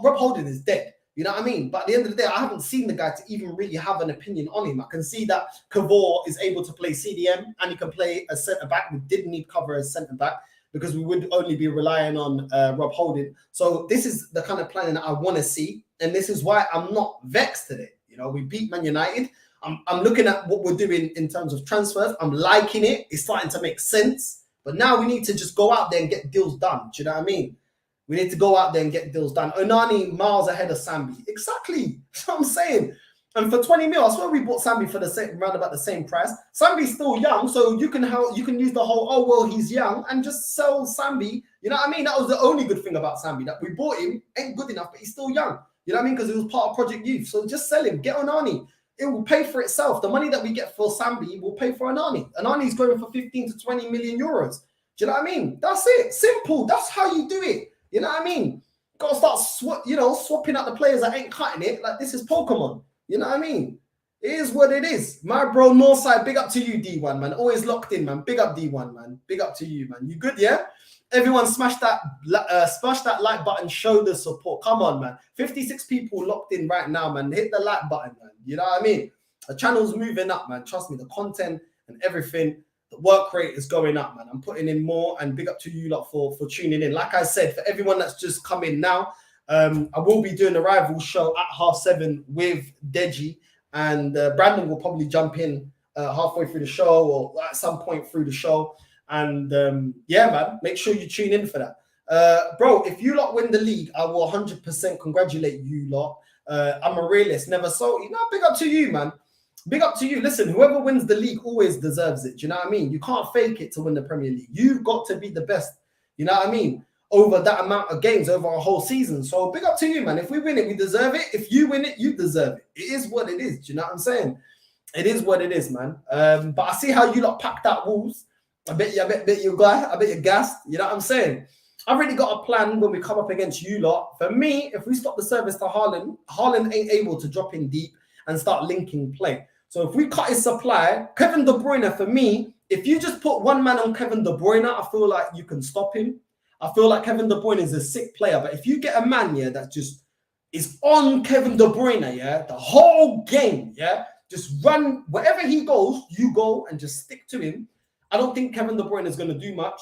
Rob Holding is dead. You know what I mean? But at the end of the day, I haven't seen the guy to even really have an opinion on him. I can see that Kiwior is able to play CDM and he can play a centre-back. We did need cover as centre-back because we would only be relying on Rob Holding. So this is the kind of planning that I want to see. And this is why I'm not vexed today. You know, we beat Man United. I'm looking at what we're doing in terms of transfers. I'm liking it. It's starting to make sense. But now we need to just go out there and get deals done. Do you know what I mean? We need to go out there and get deals done. Onana miles ahead of Sambi. Exactly. That's what I'm saying. And for 20 mil, I swear we bought Sambi for the same, around about the same price. Sambi's still young, so you can use the whole, oh, well, he's young, and just sell Sambi. You know what I mean? That was the only good thing about Sambi, that we bought him, ain't good enough, but he's still young. You know what I mean? Because it was part of Project Youth. So just sell him. Get Onana. It will pay for itself. The money that we get for Sambi will pay for Onana. Onana's going for 15 to 20 million euros. Do you know what I mean? That's it. Simple. That's how you do it. You know what I mean? Got to start swapping out the players that ain't cutting it. Like this is Pokemon. You know what I mean? It is what it is. My bro, Northside, big up to you, D1, man. Always locked in, man. Big up, D1, man. Big up to you, man. You good, yeah? Everyone smash that like button, show the support. Come on, man. 56 people locked in right now, man. Hit the like button, man. You know what I mean? The channel's moving up, man. Trust me, the content and everything, the work rate is going up, man. I'm putting in more, and big up to you lot for tuning in. Like I said, for everyone that's just come in now, I will be doing a rival show at 7:30 with Deji, and Brandon will probably jump in halfway through the show or at some point through the show. And yeah, man, make sure you tune in for that. Bro, if you lot win the league, I will 100% congratulate you lot. I'm a realist, never salty. No, big up to you, man. Big up to you. Listen, whoever wins the league always deserves it. Do you know what I mean? You can't fake it to win the Premier League. You've got to be the best. You know what I mean? Over that amount of games, over a whole season. So big up to you, man. If we win it, we deserve it. If you win it, you deserve it. It is what it is. Do you know what I'm saying? It is what it is, man. But I see how you lot packed out Wolves. I bet you're gassed. You know what I'm saying? I've already got a plan when we come up against you lot. For me, if we stop the service to Haaland ain't able to drop in deep and start linking play. So if we cut his supply, Kevin De Bruyne, for me, if you just put one man on Kevin De Bruyne, I feel like you can stop him. I feel like Kevin De Bruyne is a sick player, but if you get a man, yeah, that just is on Kevin De Bruyne, yeah, the whole game, yeah, just run wherever he goes, you go and just stick to him. I don't think Kevin De Bruyne is going to do much.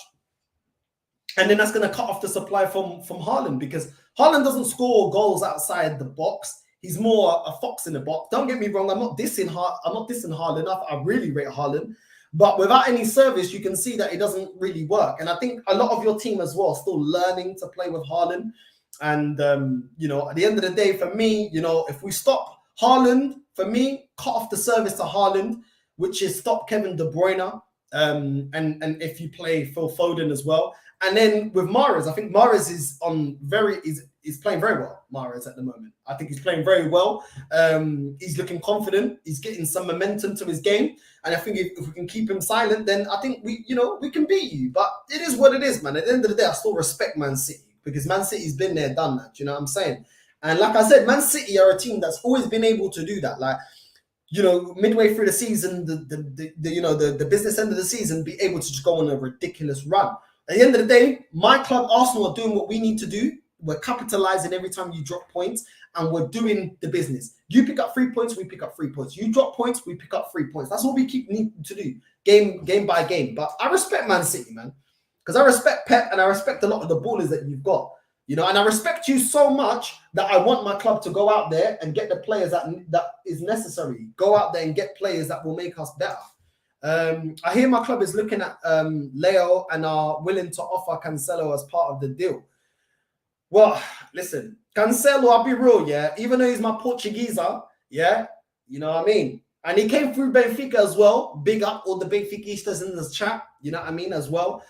And then that's going to cut off the supply from Haaland, because Haaland doesn't score goals outside the box. He's more a fox in the box. Don't get me wrong. I'm not dissing Haaland. I really rate Haaland. But without any service, you can see that it doesn't really work. And I think a lot of your team as well are still learning to play with Haaland. And, you know, at the end of the day, for me, you know, if we stop Haaland, for me, cut off the service to Haaland, which is stop Kevin De Bruyne. And if you play Phil Foden as well. And then with Mahrez, I think Mahrez is playing very well, Mahrez, at the moment. I think he's playing very well. He's looking confident. He's getting some momentum to his game. And I think if we can keep him silent, then I think we can beat you. But it is what it is, man. At the end of the day, I still respect Man City, because Man City's been there, done that. Do you know what I'm saying? And like I said, Man City are a team that's always been able to do that. Like, you know, midway through the season, the business end of the season, be able to just go on a ridiculous run. At the end of the day, my club, Arsenal, are doing what we need to do. We're capitalizing every time you drop points, and we're doing the business. You pick up 3 points, we pick up 3 points. You drop points, we pick up 3 points. That's what we need to do, game by game. But I respect Man City, man, because I respect Pep, and I respect a lot of the ballers that you've got. You know, and I respect you so much that I want my club to go out there and get the players that is necessary. Go out there and get players that will make us better. I hear my club is looking at Leao and are willing to offer Cancelo as part of the deal. Well, listen, Cancelo, I'll be real, yeah. Even though he's my Portugueser, yeah, you know what I mean? And he came through Benfica as well. Big up all the Benfiquistas in this chat, you know what I mean, as well.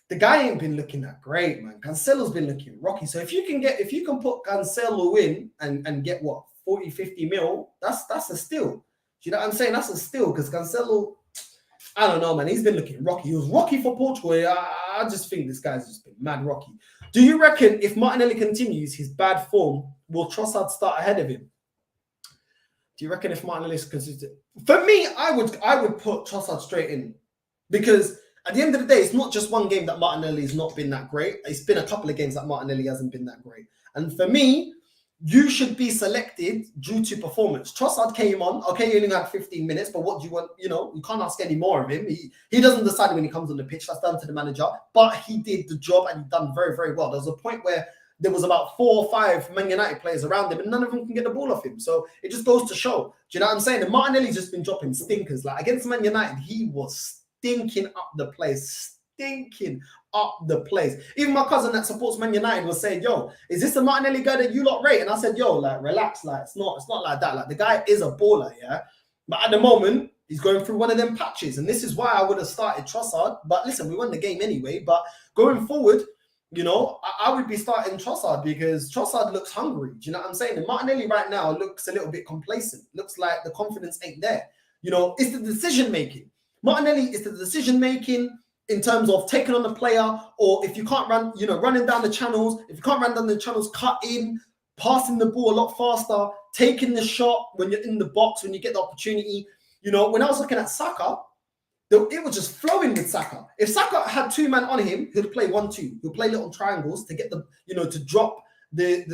The guy ain't been looking that great, man. Cancelo's been looking rocky. So if you can put Cancelo in and get what, 40, 50 mil, that's a steal. Do you know what I'm saying? That's a steal, because Cancelo, I don't know, man. He's been looking rocky. He was rocky for Portugal. I just think this guy's just been mad rocky. Do you reckon if Martinelli continues his bad form, will Trossard start ahead of him? Do you reckon if Martinelli is consistent? For me, I would put Trossard straight in, because at the end of the day, it's not just one game that Martinelli's not been that great. It's been a couple of games that Martinelli hasn't been that great. And for me, you should be selected due to performance. Trossard came on. Okay, he only had 15 minutes, but what do you want? You know, you can't ask any more of him. He doesn't decide when he comes on the pitch. That's down to the manager. But he did the job, and he done very, very well. There was a point where there was about 4 or 5 Man United players around him, and none of them can get the ball off him. So it just goes to show. Do you know what I'm saying? And Martinelli's just been dropping stinkers. Like against Man United, he was stinking up the place. Stinking up the place. Even my cousin that supports Man United was saying, yo, is this the Martinelli guy that you lot rate? And I said, yo, like, relax. Like, it's not like that. Like, the guy is a baller, yeah? But at the moment, he's going through one of them patches. And this is why I would have started Trossard. But listen, we won the game anyway. But going forward, you know, I would be starting Trossard, because Trossard looks hungry. Do you know what I'm saying? And Martinelli right now looks a little bit complacent. Looks like the confidence ain't there. You know, it's the decision-making. Martinelli is the decision-making in terms of taking on the player, or if you can't run, you know, running down the channels. If you can't run down the channels, cut in, passing the ball a lot faster, taking the shot when you're in the box, when you get the opportunity. You know, when I was looking at Saka, it was just flowing with Saka. If Saka had 2 men on him, he'd play 1-2. He'll play little triangles to get the, you know, to drop the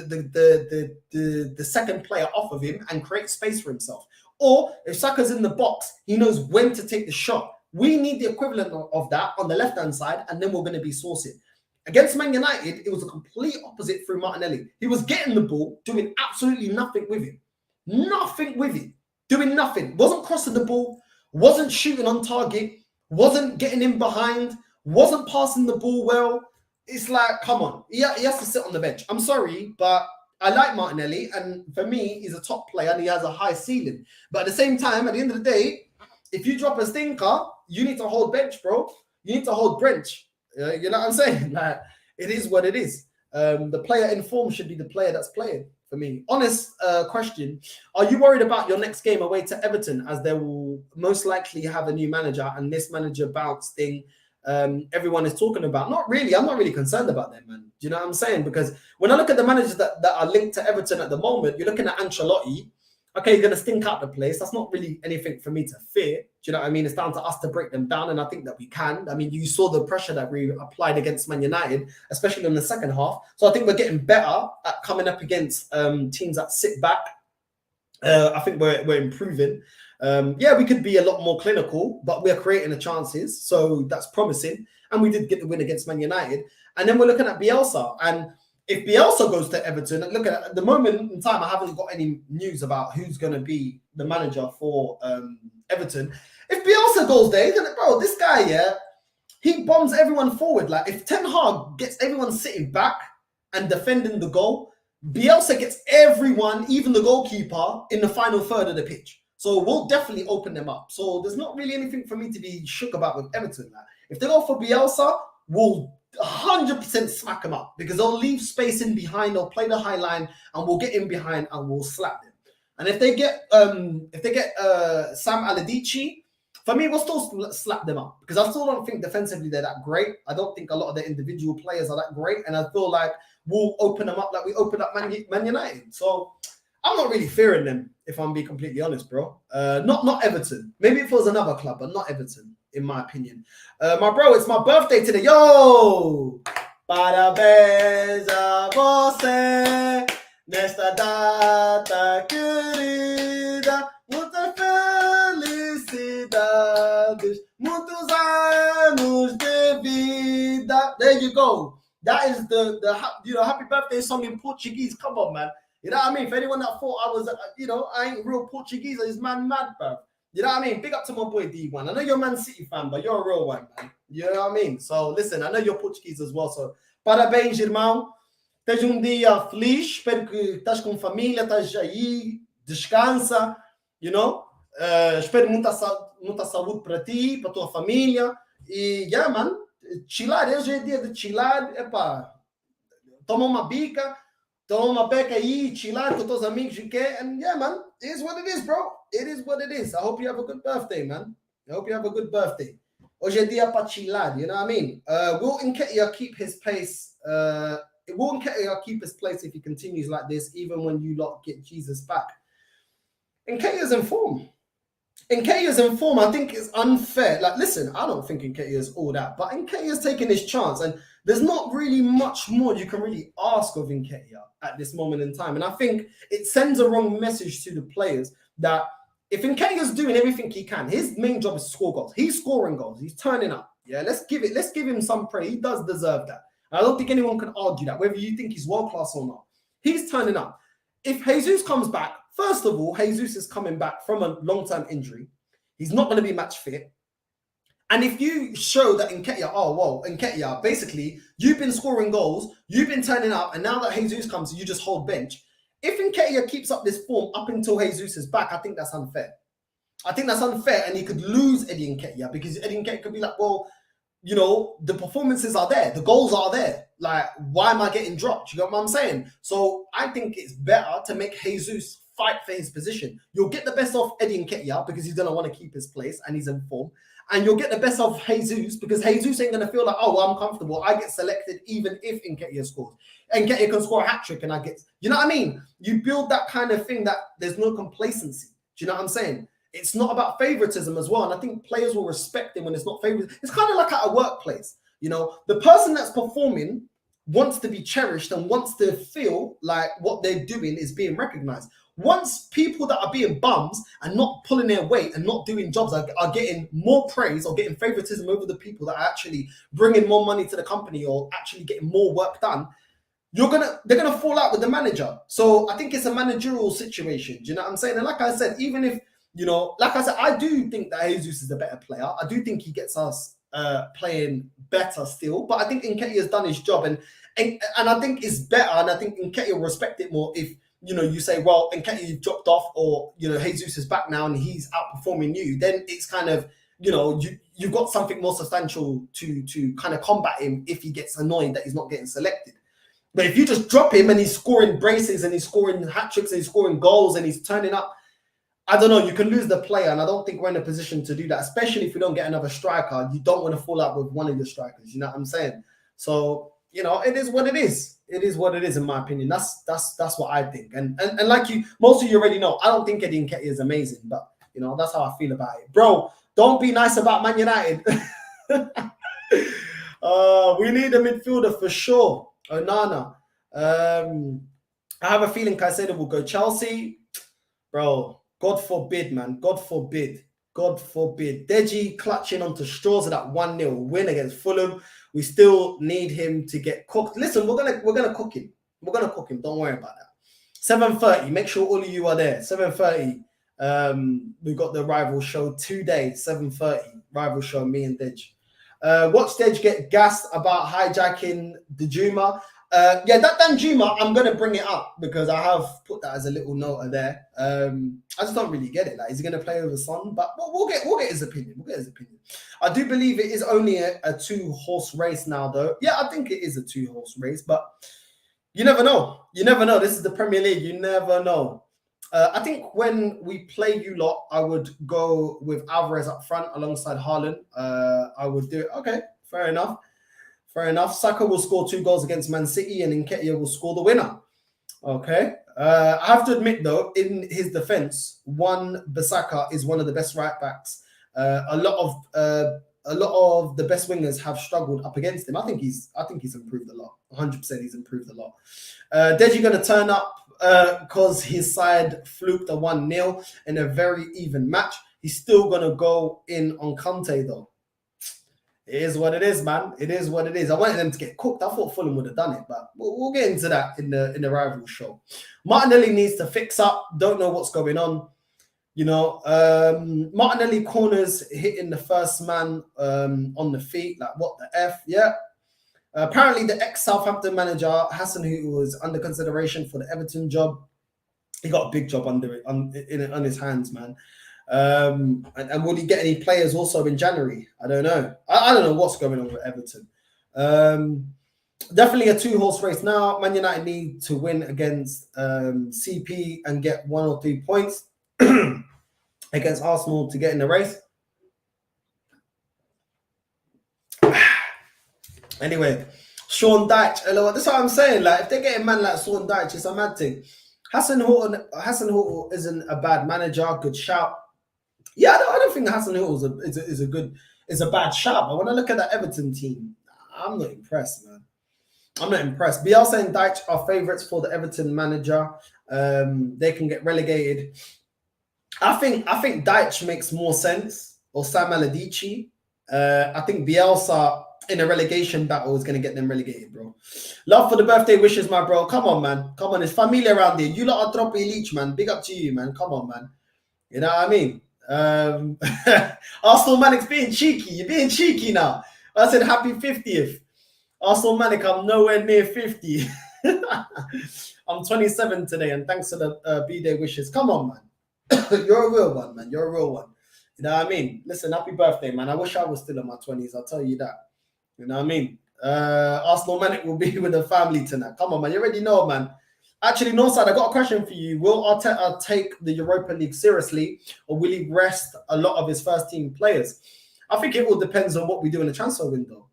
second player off of him and create space for himself. Or if Saka's in the box, he knows when to take the shot. We need the equivalent of that on the left-hand side, and then we're going to be sourcing. Against Man United, it was a complete opposite through Martinelli. He was getting the ball, doing absolutely nothing with it. Nothing with it. Doing nothing. Wasn't crossing the ball, wasn't shooting on target, wasn't getting in behind, wasn't passing the ball well. It's like, come on. He has to sit on the bench. I'm sorry, but I like Martinelli, and for me, he's a top player and he has a high ceiling. But at the same time, at the end of the day, if you drop a stinker, you need to hold bench, bro. You need to hold bench. You know what I'm saying? Like, it is what it is. The player in form should be the player that's playing, for me. Honest question. Are you worried about your next game away to Everton, as they will most likely have a new manager, and this manager bounce thing everyone is talking about? Not really. I'm not really concerned about them, man. Do you know what I'm saying? Because when I look at the managers that are linked to Everton at the moment, you're looking at Ancelotti. Okay, you're going to stink out the place. That's not really anything for me to fear. Do Do you know what I mean? It's down to us to break them down, and I think that we can. I mean, you saw the pressure that we applied against Man United, especially in the second half. So I think we're getting better at coming up against teams that sit back. I think we're improving. Yeah, we could be a lot more clinical, but we're creating the chances, so that's promising. And we did get the win against Man United. And then we're looking at Bielsa, and if Bielsa goes to Everton, look at the moment in time, I haven't got any news about who's going to be the manager for Everton. If Bielsa goes there, he's gonna, bro, this guy, yeah, he bombs everyone forward. Like if Ten Hag gets everyone sitting back and defending the goal, Bielsa gets everyone, even the goalkeeper, in the final third of the pitch. So we'll definitely open them up. So there's not really anything for me to be shook about with Everton. Like, if they go for Bielsa, we'll 100% smack them up because they'll leave space in behind, they'll play the high line, and we'll get in behind and we'll slap them. And if they get Sam Allardyce, for me, we'll still slap them up because I still don't think defensively they're that great. I don't think a lot of the individual players are that great, and I feel like we'll open them up like we opened up Man United. So I'm not really fearing them, if I'm being completely honest, bro. Not Everton. Maybe if it was another club, but not Everton, in my opinion. My bro, it's my birthday today. Yo! Parabéns a você nesta data querida. Muitas felicidades, muitos anos de vida. There you go. That is the happy birthday song in Portuguese. Come on, man. You know what I mean? For anyone that thought I was, I ain't real Portuguese, is man mad, bro. You know what I mean? Big up to my boy D1. I know you're a Man City fan, but you're a real one, man. You know what I mean? So listen, I know you're Portuguese as well. So parabéns, irmão. Tens dia feliz. Espero que estás com família, estás aí, descansa. You know? Espero muita saúde para ti, para tua família. E, yeah, man. Chilar, hoje é dia de chilar. Epá, toma uma bica. Toma uma beca aí, chilar com teus amigos, okay? And yeah, man, it is what it is, bro. It is what it is. I hope you have a good birthday, man. I hope you have a good birthday. Hoje é dia para chilar, you know what I mean? Will Nketiah keep his pace? Will Nketiah keep his place if he continues like this, even when you lot get Jesus back? Nketiah's in form. Nketiah's in form. I think it's unfair. Like, listen, I don't think Nketiah's all that, but Nketiah's taking his chance, and there's not really much more you can really ask of Nketiah at this moment in time. And I think it sends a wrong message to the players that if Nketiah's doing everything he can, his main job is to score goals. He's scoring goals. He's turning up. Yeah, let's give him some praise. He does deserve that. I don't think anyone can argue that, whether you think he's world class or not. He's turning up. If Jesus comes back, first of all, Jesus is coming back from a long-term injury. He's not going to be match fit. And if you show that Nketiah, basically, you've been scoring goals, you've been turning up, and now that Jesus comes, you just hold bench. If Nketiah keeps up this form up until Jesus is back, I think that's unfair. I think that's unfair, and he could lose Eddie Nketiah because Eddie Nketiah could be like, well, the performances are there, the goals are there. Like, why am I getting dropped? You got what I'm saying? So I think it's better to make Jesus fight for his position. You'll get the best of Eddie Nketiah because he's going to want to keep his place and he's in form. And you'll get the best of Jesus because Jesus ain't going to feel like, oh, well, I'm comfortable. I get selected even if Nketiah scores. Nketiah can score a hat-trick and I get... You know what I mean? You build that kind of thing that there's no complacency. Do you know what I'm saying? It's not about favoritism as well. And I think players will respect him when it's not favoritism. It's kind of like at a workplace. The person that's performing wants to be cherished and wants to feel like what they're doing is being recognized. Once people that are being bums and not pulling their weight and not doing jobs are getting more praise or getting favoritism over the people that are actually bringing more money to the company or actually getting more work done, they're gonna fall out with the manager. So I think it's a managerial situation. Do you know what I'm saying? And like I said, even if I do think that Jesus is a better player. I do think he gets us playing better still. But I think Nketiah's done his job, and I think it's better, and I think Nketiah will respect it more if you say, well, Nketiah, you've dropped off, or Jesus is back now and he's outperforming you. Then it's kind of you've got something more substantial to kind of combat him if he gets annoyed that he's not getting selected. But if you just drop him and he's scoring braces and he's scoring hat tricks and he's scoring goals and he's turning up, I don't know, you can lose the player, and I don't think we're in a position to do that, especially if we don't get another striker. You don't want to fall out with one of your strikers, you know what I'm saying? So, it is what it is. It is what it is, in my opinion. That's what I think. And like most of you already know, I don't think Eddie Nketiah is amazing, but, that's how I feel about it. Bro, Don't be nice about Man United. We need a midfielder for sure. Onana. I have a feeling Caicedo will go Chelsea. Bro, God forbid, man. God forbid. God forbid. Deji clutching onto straws of that 1-0 win against Fulham. We still need him to get cooked. Listen, we're gonna cook him. We're gonna cook him. Don't worry about that. 7:30. Make sure all of you are there. 7:30. We've got the rival show today. 7:30. Rival show. Me and Dej. Watch Dej get gassed about hijacking the Juma. Yeah, that Danjuma, I'm gonna bring it up because I have put that as a little note there. I just don't really get it. Like, is he gonna play over Son? But we'll get his opinion. We'll get his opinion. I do believe it is only a 2-horse race now, though. Yeah, I think it is a 2-horse race, but you never know. You never know. This is the Premier League. You never know. I think when we play you lot, I would go with Alvarez up front alongside Haaland. I would do it. Okay, fair enough. Fair enough. Saka will score 2 goals against Man City and Nketiah will score the winner. Okay. I have to admit, though, in his defense, Bissaka is one of the best right backs. A lot of the best wingers have struggled up against him. I think he's improved a lot. 100% he's improved a lot. Deji going to turn up because his side fluked a 1-0 in a very even match. He's still going to go in on Kante, though. It is what it is, man. It is what it is. I wanted them to get cooked. I thought Fulham would have done it, but we'll get into that in the rival show. Martinelli needs to fix up. Don't know what's going on. You know, Martinelli corners hitting the first man on the feet. Like, what the F? Yeah. Apparently, the ex-Southampton manager, Hassan, who was under consideration for the Everton job, he got a big job on his hands, man. And will he get any players also in January? I don't know. I don't know what's going on with Everton. Definitely a 2-horse race now. Man United need to win against CP and get 1 or 2 points against Arsenal to get in the race. Anyway, Sean Dyche. That's what I'm saying. Like, if they're getting man like Sean Dyche, it's a mad thing. Hassan Houghton isn't a bad manager. Good shout. Yeah, I don't think Hassan Houghton is a bad shout. But when I look at that Everton team, I'm not impressed, man. I'm not impressed. Bielsa and Dyche are favourites for the Everton manager. They can get relegated. I think Dyche makes more sense, or Sam Allardyce. I think Bielsa in a relegation battle is going to get them relegated, bro. Love for the birthday wishes, my bro. Come on, man. Come on. It's familia around here. You lot are dropping leech, man. Big up to you, man. Come on, man. You know what I mean? Arsenal Manic's being cheeky. You're being cheeky now. I said happy 50th. Arsenal Manic, I'm nowhere near 50. I'm 27 today, and thanks to the B-Day wishes. Come on, man. You're a real one, man. You're a real one. You know what I mean? Listen, happy birthday, man. I wish I was still in my 20s. I'll tell you that. You know what I mean? Arsenal Manic will be with the family tonight. Come on, man. You already know, man. Actually, Northside, I got a question for you. Will Arteta take the Europa League seriously, or will he rest a lot of his first-team players? I think it all depends on what we do in the transfer window.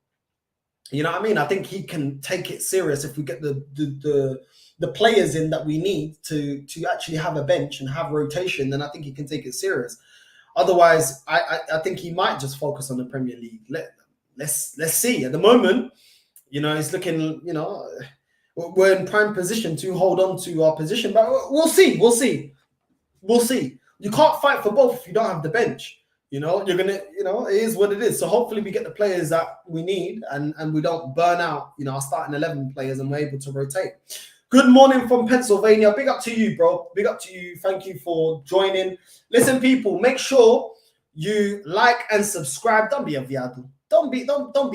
You know what I mean? I think he can take it serious if we get the players in that we need to actually have a bench and have rotation. Then I think he can take it serious. Otherwise, I think he might just focus on the Premier League. Let's see. At the moment, you know, it's looking, you know, we're in prime position to hold on to our position, but we'll see. You can't fight for both if you don't have the bench. You know, you're gonna, you know, it is what it is. So hopefully we get the players that we need and we don't burn out, you know, our starting 11 players, and we're able to rotate. Good morning from Pennsylvania. Big up to you, bro. Big up to you. Thank you for joining. Listen, people, make sure you like and subscribe. Don't be a viado. Don't be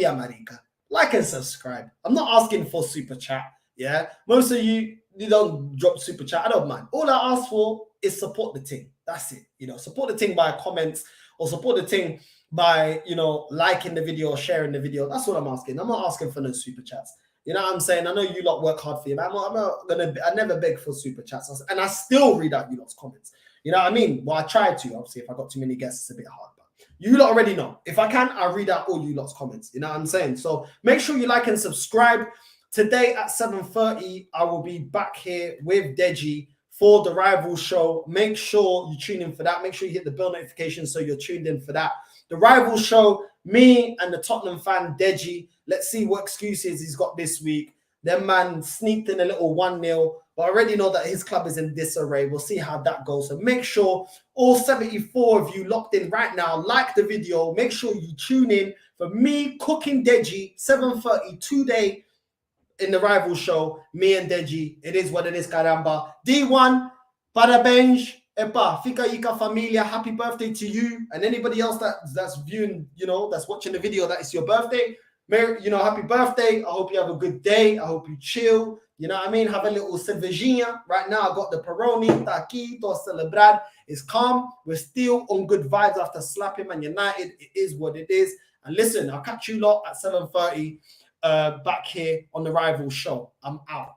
a marica. Like and subscribe. I'm not asking for super chat. Yeah, most of you don't drop super chat. I don't mind. All I ask for is support the team. That's it. You know, support the team by comments, or support the team by, you know, liking the video or sharing the video. That's what I'm asking. I'm not asking for no super chats. You know what I'm saying? I know you lot work hard for you, man. I never beg for super chats, and I still read out you lot's comments. You know what I mean? Well, I try to. Obviously, if I got too many guests, it's a bit hard. But you lot already know. If I can, I'll read out all you lot's comments. You know what I'm saying? So make sure you like and subscribe. Today at 7:30, I will be back here with Deji for the rival show. Make sure you tune in for that. Make sure you hit the bell notification so you're tuned in for that. The rival show, me and the Tottenham fan, Deji. Let's see what excuses he's got this week. Them man sneaked in a little 1-0, but I already know that his club is in disarray. We'll see how that goes. So make sure all 74 of you locked in right now, like the video. Make sure you tune in for me cooking Deji, 7:30 today in the rival show. Me and Deji. It is what it is, caramba. D1, parabéns. Epa, fica ica familia, happy birthday to you and anybody else that's viewing, that's watching the video that it's your birthday. Happy birthday. I hope you have a good day. I hope you chill. You know what I mean? Have a little cervejinha. Right now, I got the Peroni, Taki, to celebrar. It's calm. We're still on good vibes after slapping Man United. It is what it is. And listen, I'll catch you lot at 7:30 back here on the rival show. I'm out.